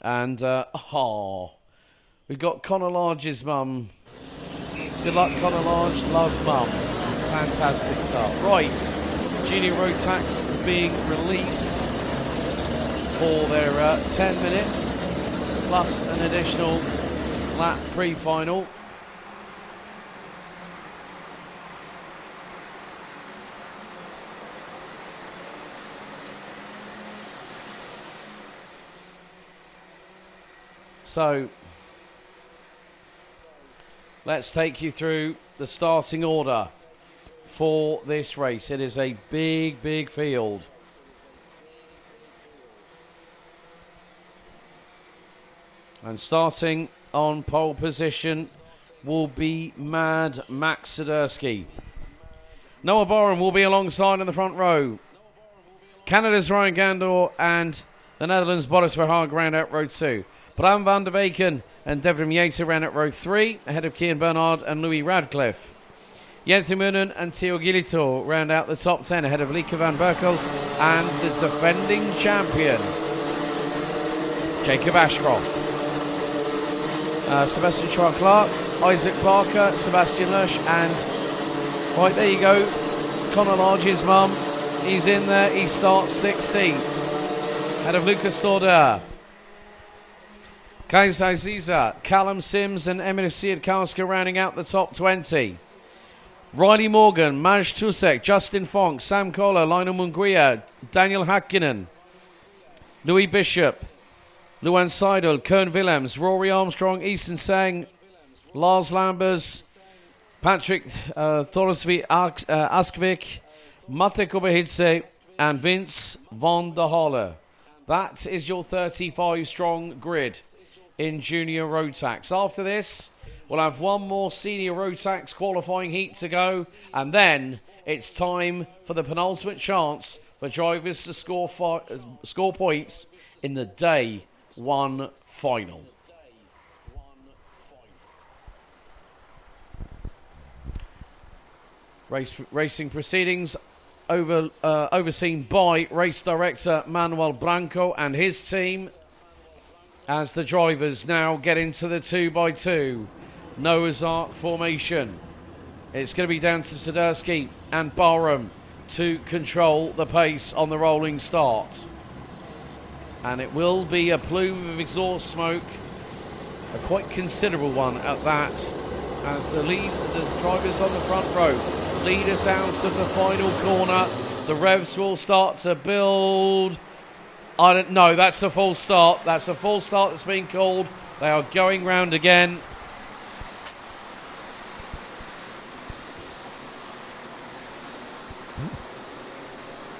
And, we've got Conor Large's mum. Good luck, Conor Large. Love, mum. Fantastic stuff. Right. Junior Rotax being released for their 10-minute plus an additional lap pre-final. So let's take you through the starting order for this race. It is a big, big field. And starting on pole position will be Mad Max Sidursky. Noah Barham will be alongside in the front row. Canada's Ryan Gandor and the Netherlands' Boris Verhaag round out row 2. Bram van der Weken and Devrim Yater ran at row 3, ahead of Kian Bernard and Louis Radcliffe. Jente Munen and Theo Gilito round out the top 10, ahead of Lieke van Berkel and the defending champion, Jacob Ashcroft. Sebastian Schwarz-Clark, Isaac Parker, Sebastian Lersch, and right there you go, Conor Large's mum. He's in there, he starts 16th, ahead of Lucas Stordeur. Kaiser Aziza, Callum Sims and Emil Siedkowska rounding out the top 20. Riley Morgan, Maj Tusek, Justin Fonk, Sam Kohler, Lionel Munguia, Daniel Hakkinen, Louis Bishop, Luan Seidel, Koen Willems, Rory Armstrong, Easton Sang, Lars Lambers, Patrick Thorsvik Askvik, Mate Kobehidze and Vince van der Holle. That is your 35-strong grid in Junior Rotax. After this, we'll have one more Senior Rotax qualifying heat to go, and then it's time for the penultimate chance for drivers to score points in the Day 1 final. Racing proceedings overseen by race director Manuel Branco and his team as the drivers now get into the 2x2 Noah's Ark formation. It's going to be down to Swiderski and Barham to control the pace on the rolling start. And it will be a plume of exhaust smoke, a quite considerable one at that, as the drivers on the front row lead us out of the final corner. The revs will start to build. I don't know, that's a full start. That's a full start that's been called. They are going round again.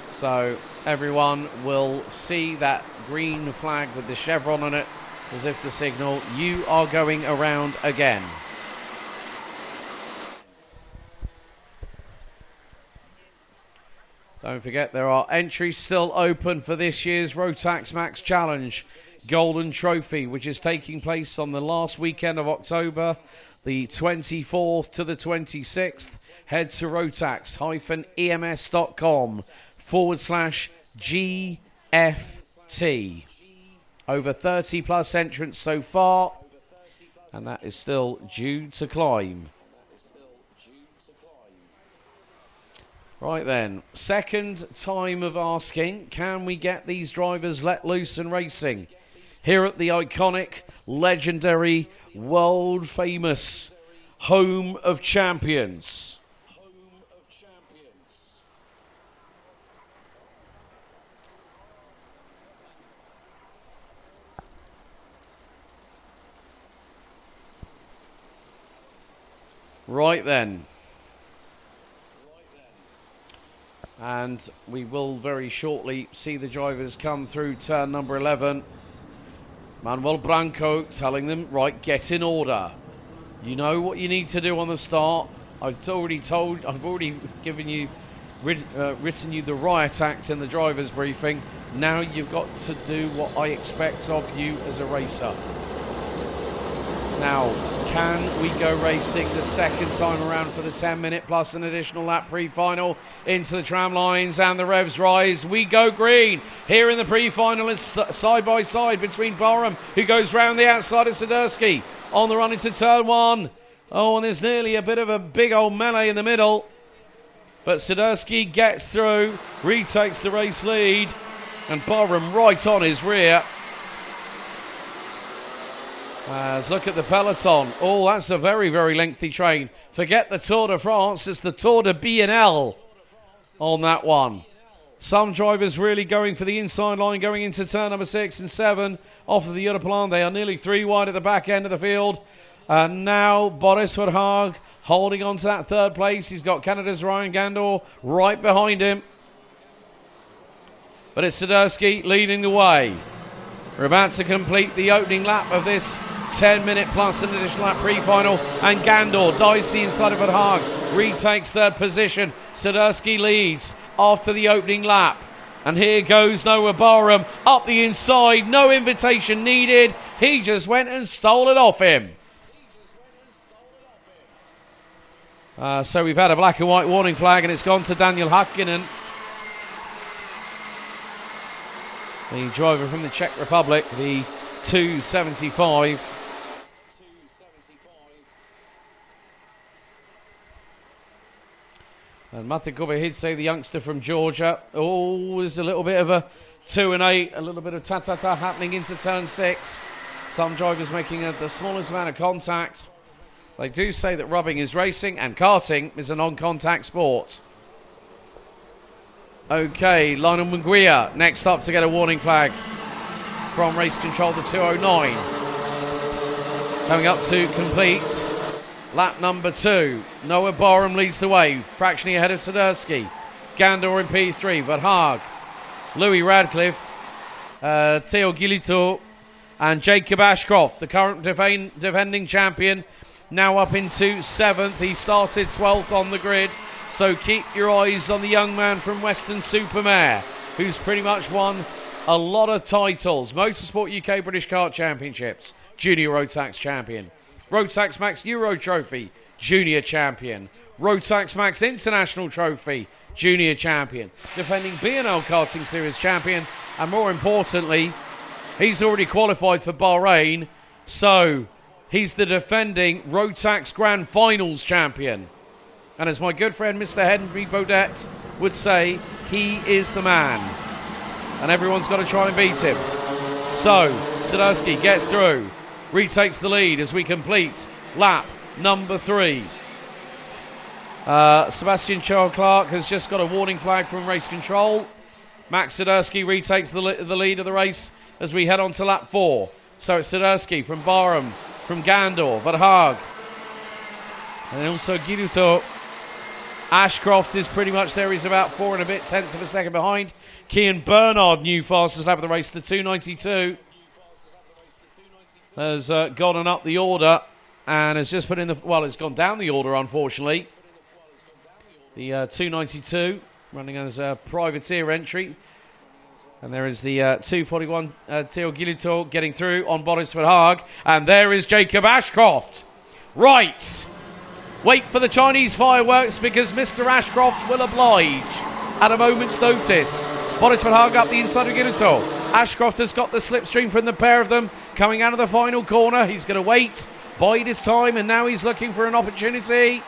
So everyone will see that green flag with the chevron on it as if to signal you are going around again. Don't forget, there are entries still open for this year's Rotax Max Challenge Golden Trophy, which is taking place on the last weekend of October, the 24th to the 26th. Head to rotax-ems.com/GFT. Over 30 plus entrants so far, and that is still due to climb. Right then, second time of asking, can we get these drivers let loose and racing here at the iconic, legendary, world famous Home of Champions? Right then. And we will very shortly see the drivers come through turn number 11. Manuel Branco telling them, right, get in order. You know what you need to do on the start. I've already given you, written you the riot act in the driver's briefing. Now you've got to do what I expect of you as a racer. Now, can we go racing the second time around for the 10-minute plus an additional lap pre-final into the tram lines, and the revs rise. We go green. Here in the pre-final is side by side between Barham, who goes round the outside of Swiderski on the run into turn 1. Oh, and there's nearly a bit of a big old melee in the middle. But Swiderski gets through, retakes the race lead, and Barham right on his rear. Look at the peloton. Oh, that's a very, very lengthy train. Forget the Tour de France. It's the Tour de BNL on that one. Some drivers really going for the inside line going into turn number 6 and 7 off of the Europlan. They are nearly 3 wide at the back end of the field. And now Boris Verhaag holding on to that third place. He's got Canada's Ryan Gandor right behind him. But it's Swiderski leading the way. We're about to complete the opening lap of this 10-minute plus an additional lap pre-final, and Gandor dives to the inside of Verhaag, retakes third position. Swiderski leads after the opening lap, and here goes Noah Barham up the inside. No invitation needed. He just went and stole it off him. So we've had a black and white warning flag, and it's gone to Daniel Hakkinen, the driver from the Czech Republic, the 275. And Mate Gobehidze, the youngster from Georgia. Oh, there's a little bit of a 2 and 8, a little bit of ta-ta-ta happening into turn 6. Some drivers making the smallest amount of contact. They do say that rubbing is racing and karting is a non-contact sport. Okay, Lionel Munguia next up to get a warning flag from race control, the 209. Coming up to complete lap number 2. Noah Barham leads the way, fractionally ahead of Swiderski. Gandor in P3, Verhaag, Louis Radcliffe, Theo Gilito, and Jacob Ashcroft, the current defending champion, now up into 7th. He started 12th on the grid, so keep your eyes on the young man from Western Supermare, who's pretty much won a lot of titles. Motorsport UK British Kart Championships, Junior Rotax Champion. Rotax Max Euro Trophy, Junior Champion. Rotax Max International Trophy, Junior Champion. Defending BNL Karting Series Champion, and more importantly, he's already qualified for Bahrain, so he's the defending Rotax Grand Finals champion. And as my good friend Mr. Henry Baudet would say, he is the man. And everyone's got to try and beat him. So, Sadowski gets through, retakes the lead as we complete lap number 3. Sebastian Charles Clark has just got a warning flag from race control. Max Sadowski retakes the lead of the race as we head on to lap 4. So it's Sadowski from Barham, from Gandor, Verhaag, and also Giluto. Ashcroft is pretty much there. He's about 4 and a bit tenths of a second behind. Kian Bernard, new fastest lap of the race, the 292, has gone up the order and has just put in the, well, it's gone down the order, unfortunately. The 292 running as a privateer entry. And there is the 241 Theo Gilito getting through on Boris Verhaag. And there is Jacob Ashcroft. Right. Wait for the Chinese fireworks because Mr. Ashcroft will oblige at a moment's notice. Boris Verhaag up the inside of Gilito. Ashcroft has got the slipstream from the pair of them coming out of the final corner. He's going to wait, bide his time, and now he's looking for an opportunity.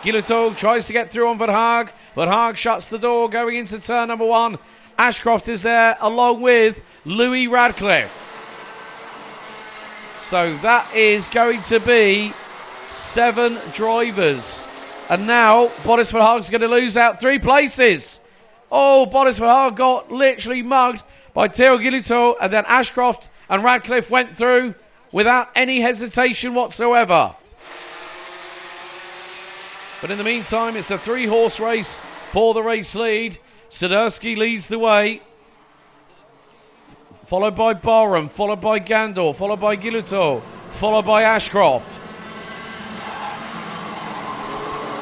Gilito tries to get through on Verhaag. Verhaag shuts the door going into turn number 1. Ashcroft is there along with Louis Radcliffe. So that is going to be 7 drivers. And now Boris Verhaag's going to lose out 3 places. Oh, Boris Verhaag got literally mugged by Theo Gilito, and then Ashcroft and Radcliffe went through without any hesitation whatsoever. But in the meantime, it's a 3-horse race for the race lead. Sadowski leads the way, followed by Barham, followed by Gandor, followed by Gilito, followed by Ashcroft.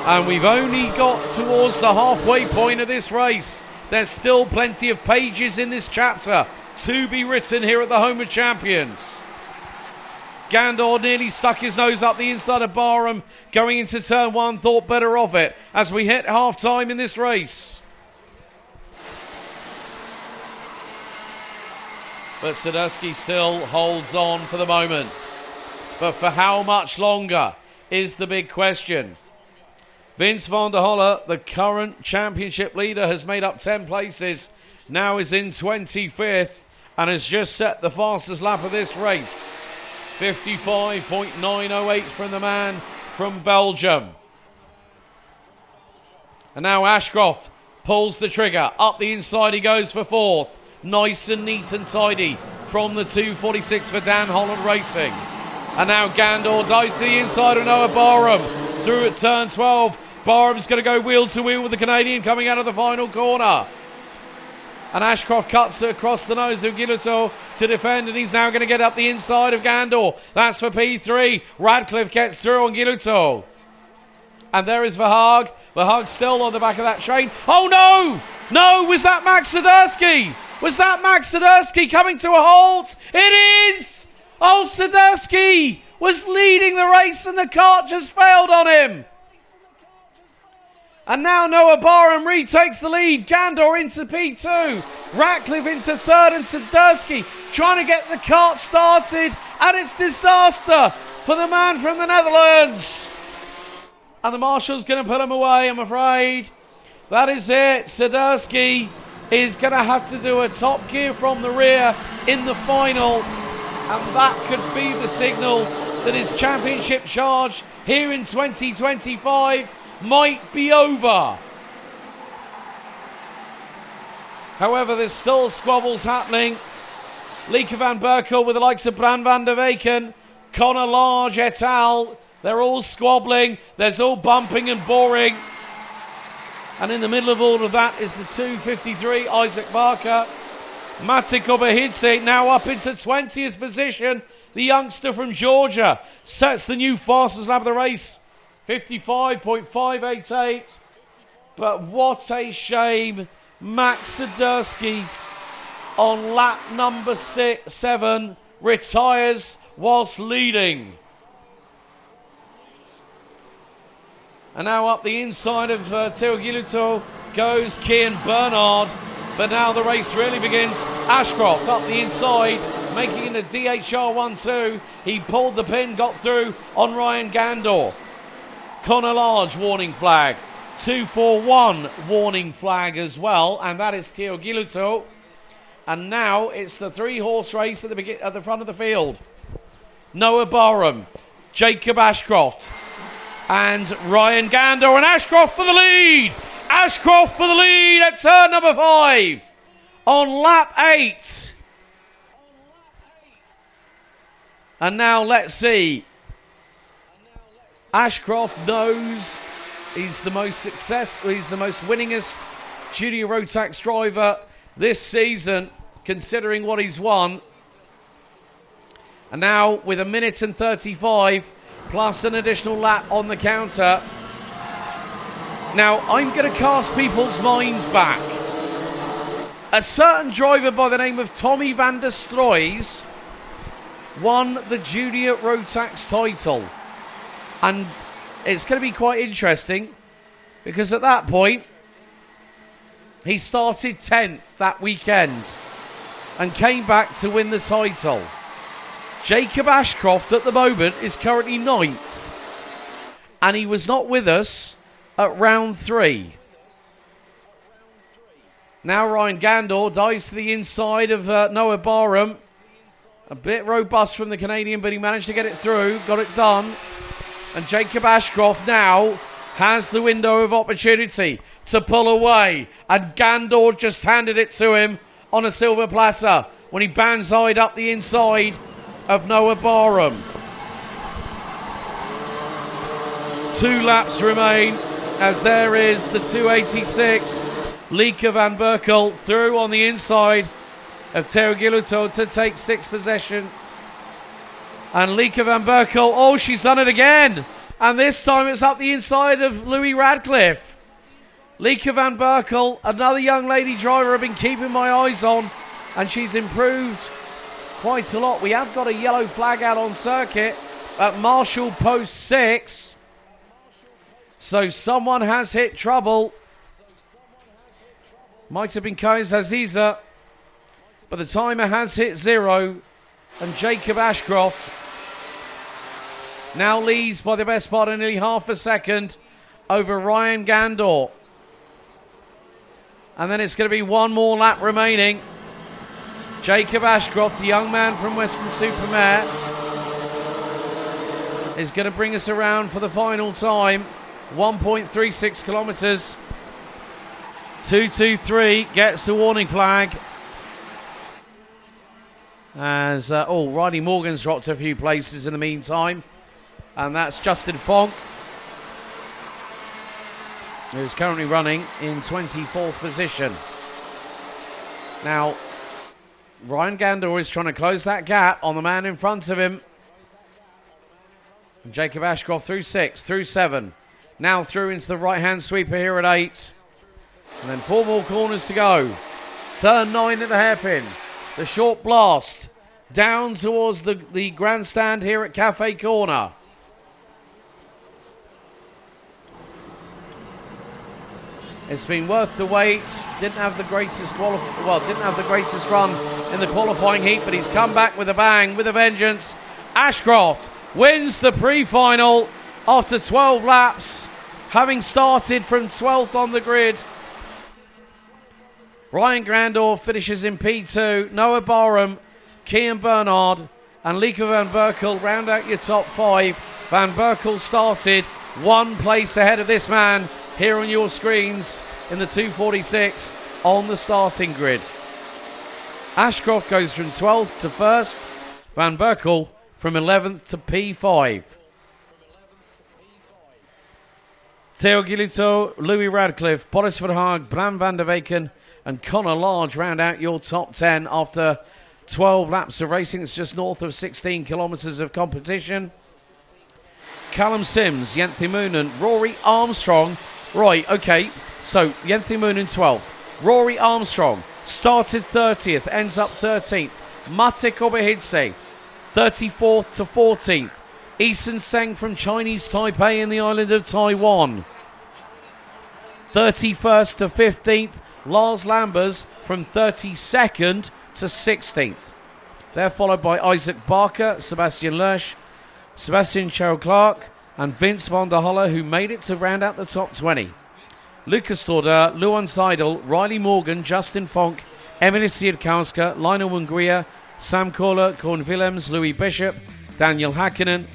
And we've only got towards the halfway point of this race. There's still plenty of pages in this chapter to be written here at the Home of Champions. Gandor nearly stuck his nose up the inside of Barham going into turn 1, thought better of it as we hit half-time in this race. But Sadowski still holds on for the moment. But for how much longer is the big question. Vince van der Holle, the current championship leader, has made up 10 places, now is in 25th and has just set the fastest lap of this race. 55.908 from the man from Belgium. And now Ashcroft pulls the trigger. Up the inside he goes for 4th. Nice and neat and tidy from the 246 for Dan Holland Racing. And now Gandor dives to the inside of Noah Barham. Through at turn 12. Barham's going to go wheel to wheel with the Canadian coming out of the final corner. And Ashcroft cuts across the nose of Gilito to defend, and he's now going to get up the inside of Gandor. That's for P3. Radcliffe gets through on Gilito. And there is Verhaag. Verhaag still on the back of that train. Oh no! No, was that Max Sadowski? Was that Max Sadowski coming to a halt? It is! Oh, Sadowski was leading the race and the kart just failed on him. And now Noah Barham retakes the lead. Gandor into P2. Radcliffe into 3rd, and Sadowski trying to get the kart started. And it's disaster for the man from the Netherlands. And the marshal's going to put him away, I'm afraid. That is it. Sadowski is going to have to do a top gear from the rear in the final. And that could be the signal that his championship charge here in 2025 might be over. However, there's still squabbles happening. Lieke van Berkel with the likes of Bran van der Weken, Connor Large et al. They're all squabbling. There's all bumping and boring. And in the middle of all of that is the 253, Isaac Barker. Matiko Bahidze now up into 20th position. The youngster from Georgia sets the new fastest lap of the race. 55.588. But what a shame. Max Sadursky on lap number 7 retires whilst leading. And now up the inside of Teogiluto goes Kian Bernard. But now the race really begins. Ashcroft up the inside, making it a DHR 1-2. He pulled the pin, got through on Ryan Gandor. Connor Large warning flag. 241 warning flag as well. And that is Teogiluto. And now it's the 3-horse race at the front of the field. Noah Barham, Jacob Ashcroft, and Ryan Gandor, and Ashcroft for the lead. Ashcroft for the lead at turn number 5 on lap 8. And now let's see. Ashcroft knows he's the most successful, he's the most winningest junior Rotax driver this season, considering what he's won. And now with 1 minute and 35 plus an additional lap on the counter. Now, I'm going to cast people's minds back. A certain driver by the name of Tommy van der Stroys won the junior Rotax title. And it's going to be quite interesting because at that point, he started 10th that weekend and came back to win the title. Jacob Ashcroft at the moment is currently 9th. And he was not with us at round 3. Now Ryan Gandor dives to the inside of Noah Barham. A bit robust from the Canadian, but he managed to get it through, got it done. And Jacob Ashcroft now has the window of opportunity to pull away. And Gandor just handed it to him on a silver platter when he banzaied up the inside of Noah Barham. 2 laps remain as there is the 286. Lieke van Berkel through on the inside of Teogiluto to take 6th possession. And Lieke van Berkel, oh, she's done it again. And this time it's up the inside of Louis Radcliffe. Lieke van Berkel, another young lady driver I've been keeping my eyes on. And she's improved quite a lot. We have got a yellow flag out on circuit at Marshall Post 6. So someone has hit trouble. Might have been Kais Aziza. But the timer has hit 0. And Jacob Ashcroft now leads by the best part of nearly half a second over Ryan Gandor. And then it's going to be one more lap remaining. Jacob Ashcroft, the young man from Weston-super-Mare, is going to bring us around for the final time. 1.36 kilometres. 2:23 gets the warning flag. As, Riley Morgan's dropped a few places in the meantime. And that's Justin Fonk, who's currently running in 24th position. Now, Ryan Gandor is trying to close that gap on the man in front of him. Jacob Ashcroft through 6, through 7. Now through into the right-hand sweeper here at 8. And then 4 more corners to go. Turn 9 at the hairpin. The short blast down towards the grandstand here at Cafe Corner. It's been worth the wait. Didn't have the greatest run in the qualifying heat, but he's come back with a bang, with a vengeance. Ashcroft wins the pre-final after 12 laps, having started from 12th on the grid. Ryan Gandor finishes in P2. Noah Barham, Kian Bernard, and Lieke van Berkel round out your top 5. Van Berkel started 1 place ahead of this man here on your screens in the 2:46 on the starting grid. Ashcroft goes from 12th to 1st. Van Berkel from 11th to P5. Teogiluto, Louis Radcliffe, Boris Verhaag, Bram van der Weken, and Connor Large round out your top 10 after 12 laps of racing. It's just north of 16 kilometres of competition. Callum Sims, Yenthi Moonen, Rory Armstrong. Right, okay, so Yenthi Moonen 12th. Rory Armstrong started 30th, ends up 13th. Mate Kobahidze, 34th to 14th. Eason Seng from Chinese Taipei in the island of Taiwan, 31st to 15th. Lars Lambers from 32nd to 16th. They're followed by Isaac Barker, Sebastian Lersch, Sebastian Chow-Clark, and Vince van der Holle, who made it to round out the top 20. Lucas Torda, Luan Seidel, Riley Morgan, Justin Fonk, Emily Siedkowska, Lionel Munguia, Sam Kohler, Corn Willems, Louis Bishop, Daniel Hakkinen,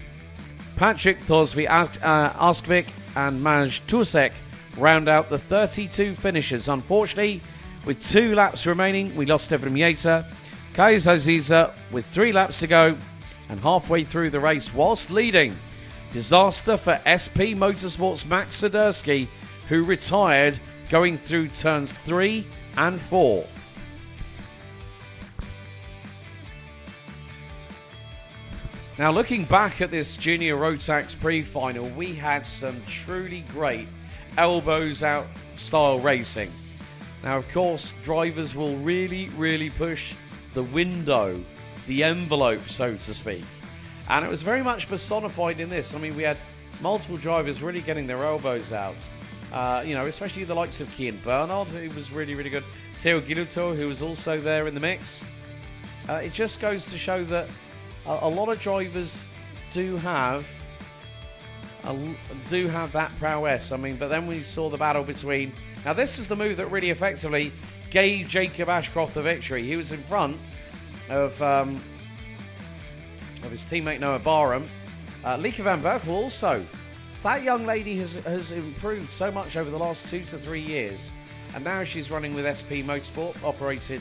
Patrick Torsby Askvik, and Maj Tusek round out the 32 finishers. Unfortunately, with 2 laps remaining, we lost Evrim Yater. Kais Aziza with 3 laps to go and halfway through the race whilst leading. Disaster for SP Motorsports Max Swiderski, who retired going through turns 3 and 4. Now, looking back at this Junior Rotax pre-final, we had some truly great elbows out style racing. Now, of course, drivers will really push the window, the envelope, so to speak. And it was very much personified in this. I mean, we had multiple drivers really getting their elbows out. Especially the likes of Kian Bernard, who was really good. Theo Giluto, who was also there in the mix. It just goes to show that a lot of drivers do have that prowess. I mean, but then we saw the battle between... Now, this is the move that really effectively gave Jacob Ashcroft the victory. He was in front of his teammate Noah Barham. Lieke van Berkel also. That young lady has improved so much over the last 2 to 3 years. And now she's running with SP Motorsport, operated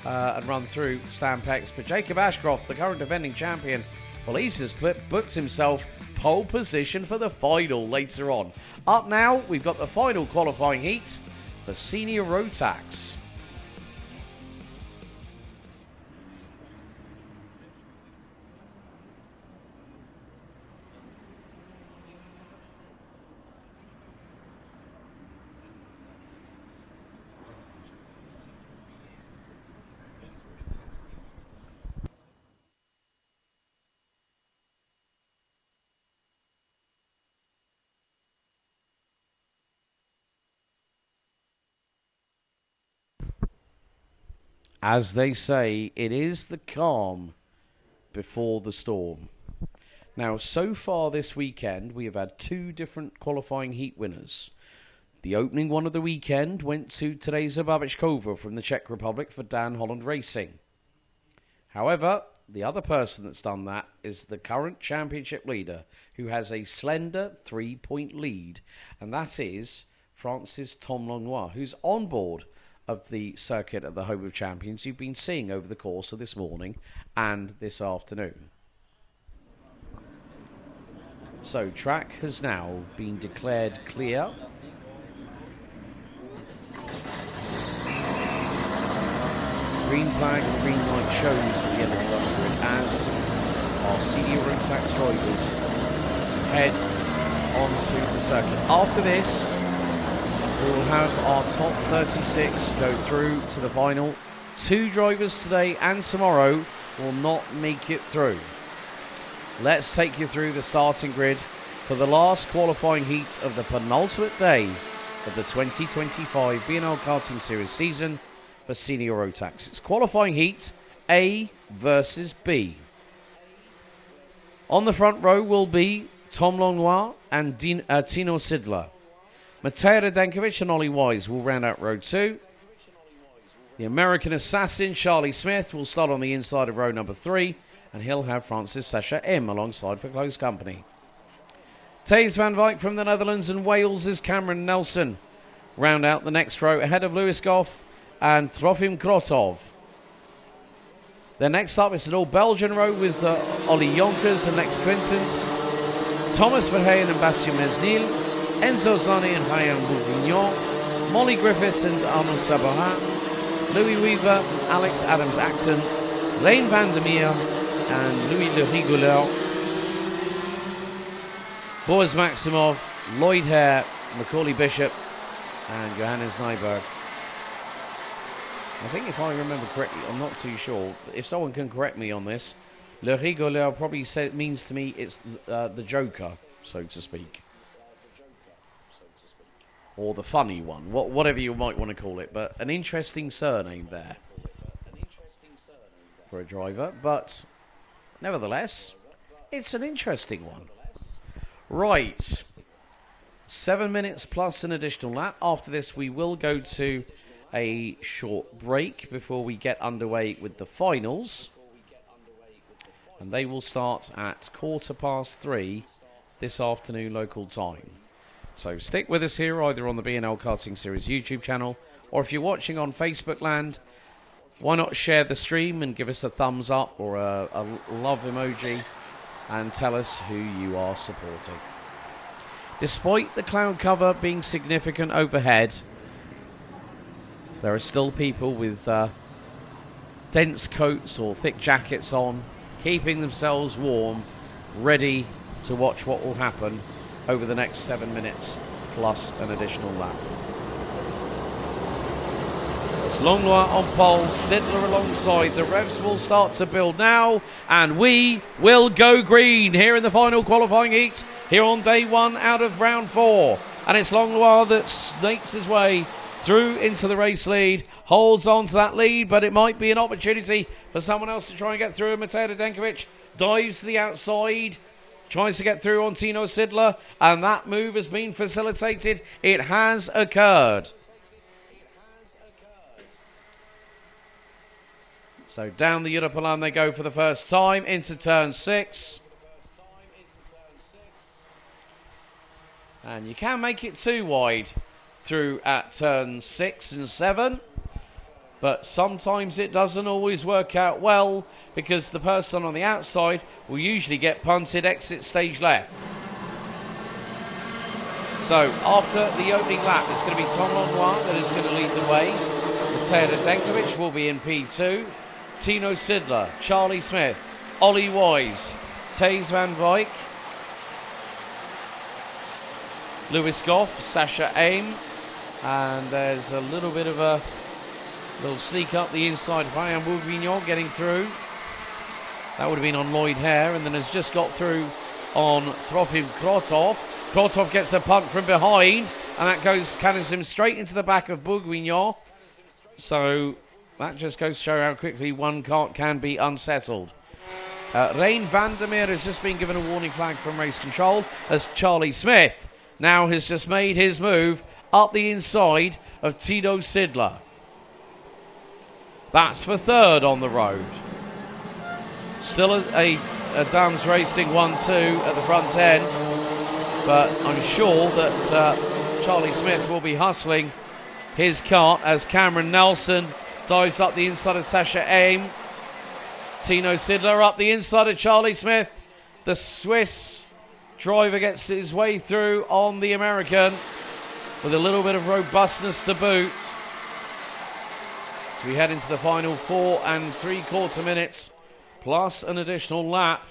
and run through Stampex. But Jacob Ashcroft, the current defending champion, well, he's just booked himself pole position for the final later on. Up now, we've got the final qualifying heat for Senior Rotax. As they say, it is the calm before the storm. Now, so far this weekend, we have had 2 different qualifying heat winners. The opening one of the weekend went to Teresa Babičková from the Czech Republic for Dan Holland Racing. However, the other person that's done that is the current championship leader, who has a slender 3-point lead, and that is Francis Tom Langlois, who's on board of the circuit at the Home of Champions you've been seeing over the course of this morning and this afternoon. So track has now been declared clear. Green flag and green light shows at the end of the run grid as our Senior Rotax drivers head onto the circuit. After this, we will have our top 36 go through to the final. 2 drivers today and tomorrow will not make it through. Let's take you through the starting grid for the last qualifying heat of the penultimate day of the 2025 BNL Karting Series season for Senior Rotax. It's qualifying heat A versus B. On the front row will be Tom Langlois and Tino Sidler. Matej Radenkovic and Ollie Wise will round out row 2. The American assassin Charlie Smith will start on the inside of row number 3, and he'll have Francis Sasha M alongside for close company. Thijs van Wijk from the Netherlands and Wales' Cameron Nelson round out the next row ahead of Lewis Goff and Trofim Krotov. Then next up is an all-Belgian row with Ollie Jonkers and Lex Quintens, Thomas Verheyen and Bastien Mesnil, Enzo Zani and Ryan Bourguignon, Molly Griffiths and Arnaud Sabahat, Louis Weaver, Alex Adams-Acton, Lane Vandermeer, and Louis Le Rigoleur. Boris Maximov, Lloyd Hare, Macaulay Bishop, and Johannes Nyberg. I think if I remember correctly, I'm not too sure. If someone can correct me on this, Le Rigoleur probably means to me it's the Joker, so to speak. Or the funny one, whatever you might want to call it. But an interesting surname there for a driver. But nevertheless, it's an interesting one. Right. 7 minutes plus an additional lap. After this, we will go to a short break before we get underway with the finals. And they will start at 3:15 this afternoon local time. So stick with us here either on the BNL Karting Series YouTube channel, or if you're watching on Facebook land, why not share the stream and give us a thumbs up or a love emoji and tell us who you are supporting. Despite the cloud cover being significant overhead, there are still people with dense coats or thick jackets on, keeping themselves warm, ready to watch what will happen over the next 7 minutes plus an additional lap. It's Langlois on pole, Sidler alongside. The revs will start to build now, and we will go green here in the final qualifying heat here on day one out of round 4. And it's Langlois that snakes his way through into the race lead, holds on to that lead, but it might be an opportunity for someone else to try and get through. Matej Radenkovic dives to the outside, tries to get through on Tino Sidler, and that move has been facilitated. It has occurred. So down the Europalan they go for the first time into turn 6. And you can make it too wide through at turn 6 and 7. But sometimes it doesn't always work out well, because the person on the outside will usually get punted exit stage left. So after the opening lap, it's going to be Tom Langlois that is going to lead the way. Matej Radenkovic will be in P2. Tino Sidler, Charlie Smith, Ollie Wise, Thijs van Wijk, Lewis Goff, Sasha Aim, and there's a little bit of a little sneak up the inside. Ryan Bourguignon getting through. That would have been on Lloyd Hare, and then has just got through on Trofim Krotov. Krotov gets a punt from behind, and that cannons him straight into the back of Bourguignon. So that just goes to show how quickly one kart can be unsettled. Rein Vandermeer has just been given a warning flag from race control, as Charlie Smith now has just made his move up the inside of Tino Sidler. That's for third on the road. Still a Dams Racing 1-2 at the front end, but I'm sure that Charlie Smith will be hustling his kart as Cameron Nelson dives up the inside of Sasha Aim. Tino Sidler up the inside of Charlie Smith. The Swiss driver gets his way through on the American with a little bit of robustness to boot. So we head into the final 4 3/4 minutes plus an additional lap.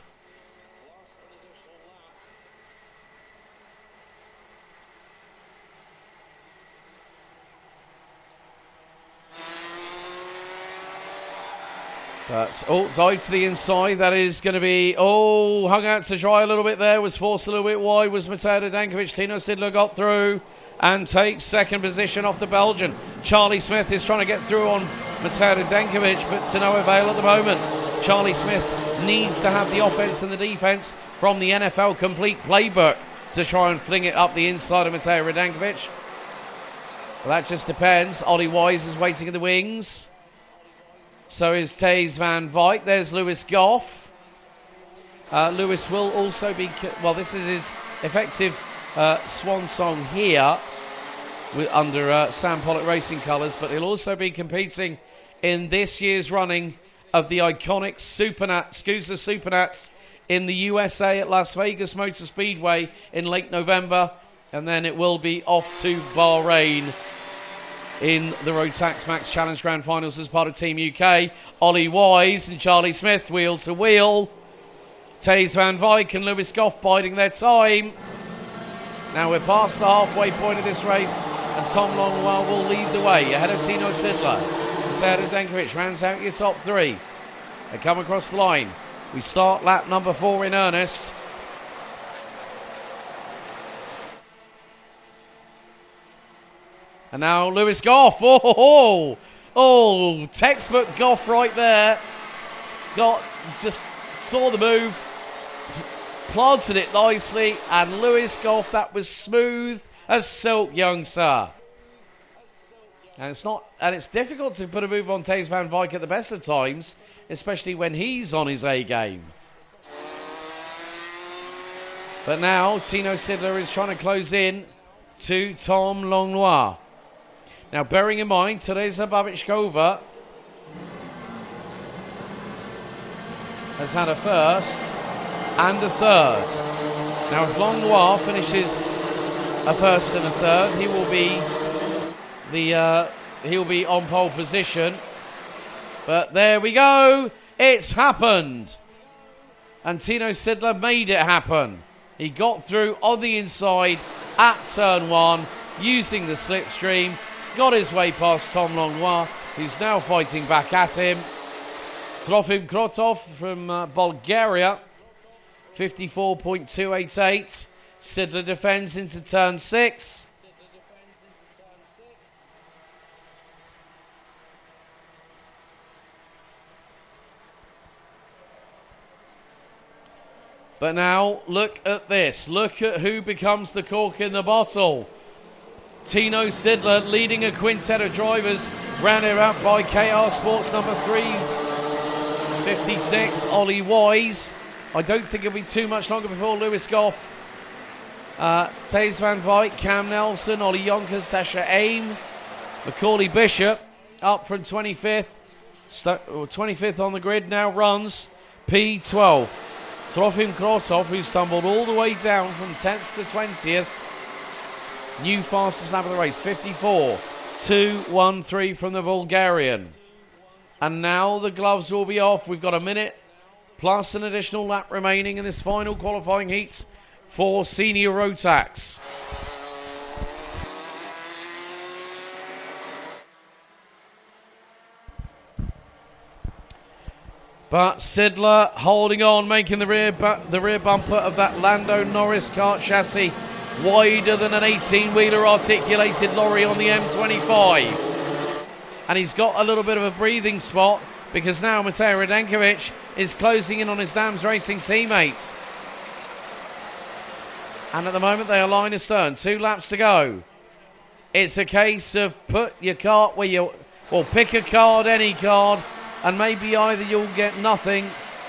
But, dive to the inside. That is going to be, hung out to dry a little bit there. Was forced a little bit wide. Was Matej Radenkovic. Tino Sidler got through and takes second position off the Belgian. Charlie Smith is trying to get through on Matej Radenkovic, but to no avail at the moment. Charlie Smith needs to have the offense and the defense from the NFL complete playbook to try and fling it up the inside of Matej Radenkovic. Well, that just depends. Ollie Wise is waiting in the wings. So is Thijs van Wijk. There's Lewis Goff. Lewis will also be... Well, this is his effective swan song here under Sam Pollock Racing colours, but he'll also be competing in this year's running of the iconic SCUSA Supernats in the USA at Las Vegas Motor Speedway in late November, and then it will be off to Bahrain in the Rotax Max Challenge Grand Finals as part of Team UK. Ollie Wise and Charlie Smith wheel to wheel. Taze van Wyk and Lewis Goff biding their time. Now we're past the halfway point of this race, and Tom Longwell will lead the way ahead of Tino Sidler. Mateo Denkovic rounds out your top three. They come across the line. We start lap number 4 in earnest. And now Lewis Goff. Oh, textbook Goff right there. Just saw the move, planted it nicely, and Lewis Goff, that was smooth as silk, young sir. And it's difficult to put a move on Taze van Wyk at the best of times, especially when he's on his A game. But now Tino Sidler is trying to close in to Tom Longnoir. Now, bearing in mind, Teresa Babichkova has had a first and a third. Now, if Longnoir finishes a first and a third, he will be on pole position. But there we go. It's happened. And Tino Sidler made it happen. He got through on the inside at turn 1 using the slipstream. Got his way past Tom Longnoir, who's now fighting back at him. Trofim Krotov from Bulgaria, 54.288. Sidler defends into turn 6. But now, look at this. Look at who becomes the cork in the bottle. Tino Sidler leading a quintet of drivers, rounded out by KR Sports number 356, Ollie Wise. I don't think it'll be too much longer before Lewis Goff, Taze van Wyk, Cam Nelson, Ollie Yonkers, Sasha Aim, Macaulay Bishop up from 25th. 25th on the grid now runs P12. Trofim Krotov, who's tumbled all the way down from 10th to 20th. New fastest lap of the race, 54.213 from the Bulgarian. And now the gloves will be off. We've got a minute plus an additional lap remaining in this final qualifying heat for Senior Rotax. But Sidler holding on, making the rear bumper of that Lando Norris kart chassis wider than an 18-wheeler articulated lorry on the M25. And he's got a little bit of a breathing spot because now Mateo Radenkovic is closing in on his Dams Racing teammate. And at the moment they are line astern. 2 laps to go. It's a case of put your card where you... Well, pick a card, any card, and maybe either you'll get nothing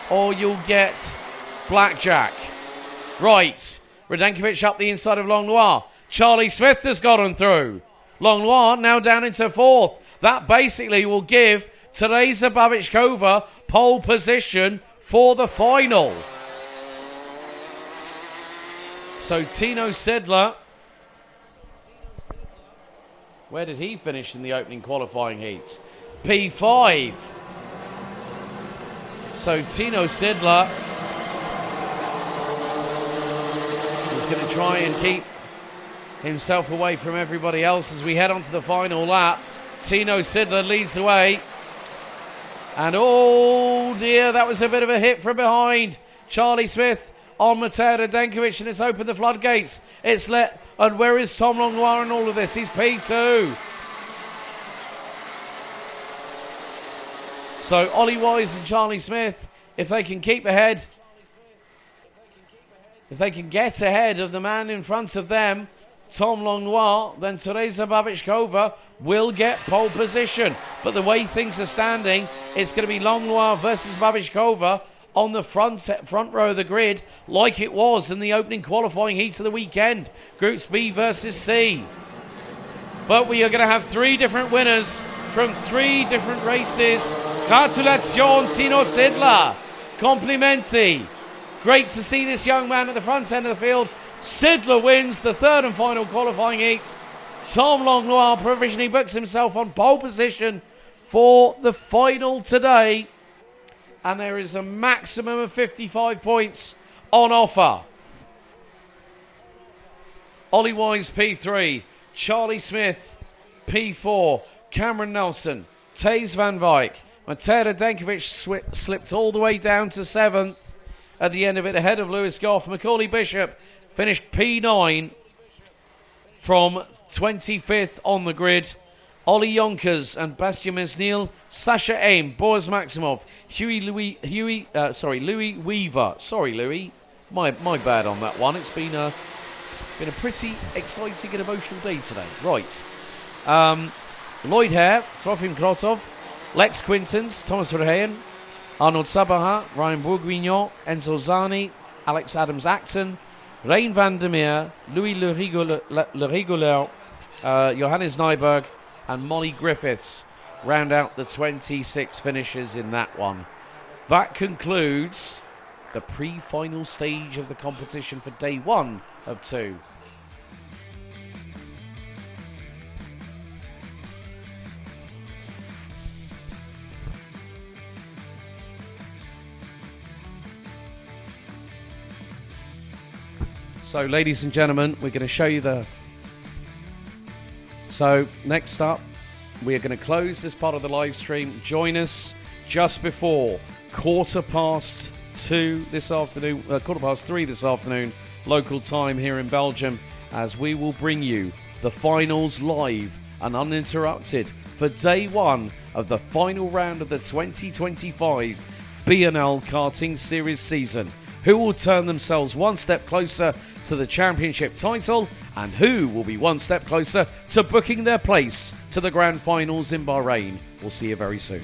or you'll get blackjack. Right. Radenkovic up the inside of Longnoir. Charlie Smith has gotten through. Longnoir now down into 4th. That basically will give Teresa Babichkova pole position for the final. So Tino Sidler, where did he finish in the opening qualifying heats? P5. So Tino Sidler is going to try and keep himself away from everybody else as we head on to the final lap. Tino Sidler leads the way. And oh dear, that was a bit of a hit from behind. Charlie Smith on Mateo Radenkovic, and it's opened the floodgates. It's let, and where is Tom Longnoir in all of this? He's P2. So Ollie Wise and Charlie Smith, if they can keep ahead, if they can get ahead of the man in front of them, Tom Longnoir, then Teresa Babichkova will get pole position. But the way things are standing, it's going to be Longnoir versus Babichkova on the front row of the grid, like it was in the opening qualifying heats of the weekend. Groups B versus C. But we are going to have 3 different winners from 3 different races. Gratulations, Tino Sidler. Complimenti. Great to see this young man at the front end of the field. Sidler wins the 3rd and final qualifying heat Tom Longlois provisionally books himself on pole position for the final today. And there is a maximum of 55 points on offer. Ollie Wise, P3. Charlie Smith, P4. Cameron Nelson. Taze Van Wyk. Matera Dankovic slipped all the way down to 7th at the end of it, ahead of Lewis Goff. Macaulay Bishop finished P9 from 25th on the grid. Ollie Yonkers and Bastien Mesnil, Sasha Aim, Boris Maximov, Louis Weaver. Sorry, Louis. My bad on that one. It's been a pretty exciting and emotional day today. Right. Lloyd Hare, Trofim Krotov, Lex Quintons, Thomas Verheyen, Arnold Sabaha, Ryan Bourguignon, Enzo Zani, Alex Adams-Acton, Rein van der Meer, Louis Le Rigoleur, Johannes Nyberg, and Molly Griffiths round out the 26 finishes in that one. That concludes the pre-final stage of the competition for day 1 of 2. So, ladies and gentlemen, we're going to show you the... So, next up, we are going to close this part of the live stream. Join us just before 2:15 this afternoon, 3:15 this afternoon, local time here in Belgium, as we will bring you the finals live and uninterrupted for day 1 of the final round of the 2025 BNL Karting Series season. Who will turn themselves one step closer to the championship title, and who will be one step closer to booking their place to the grand finals in Bahrain? We'll see you very soon.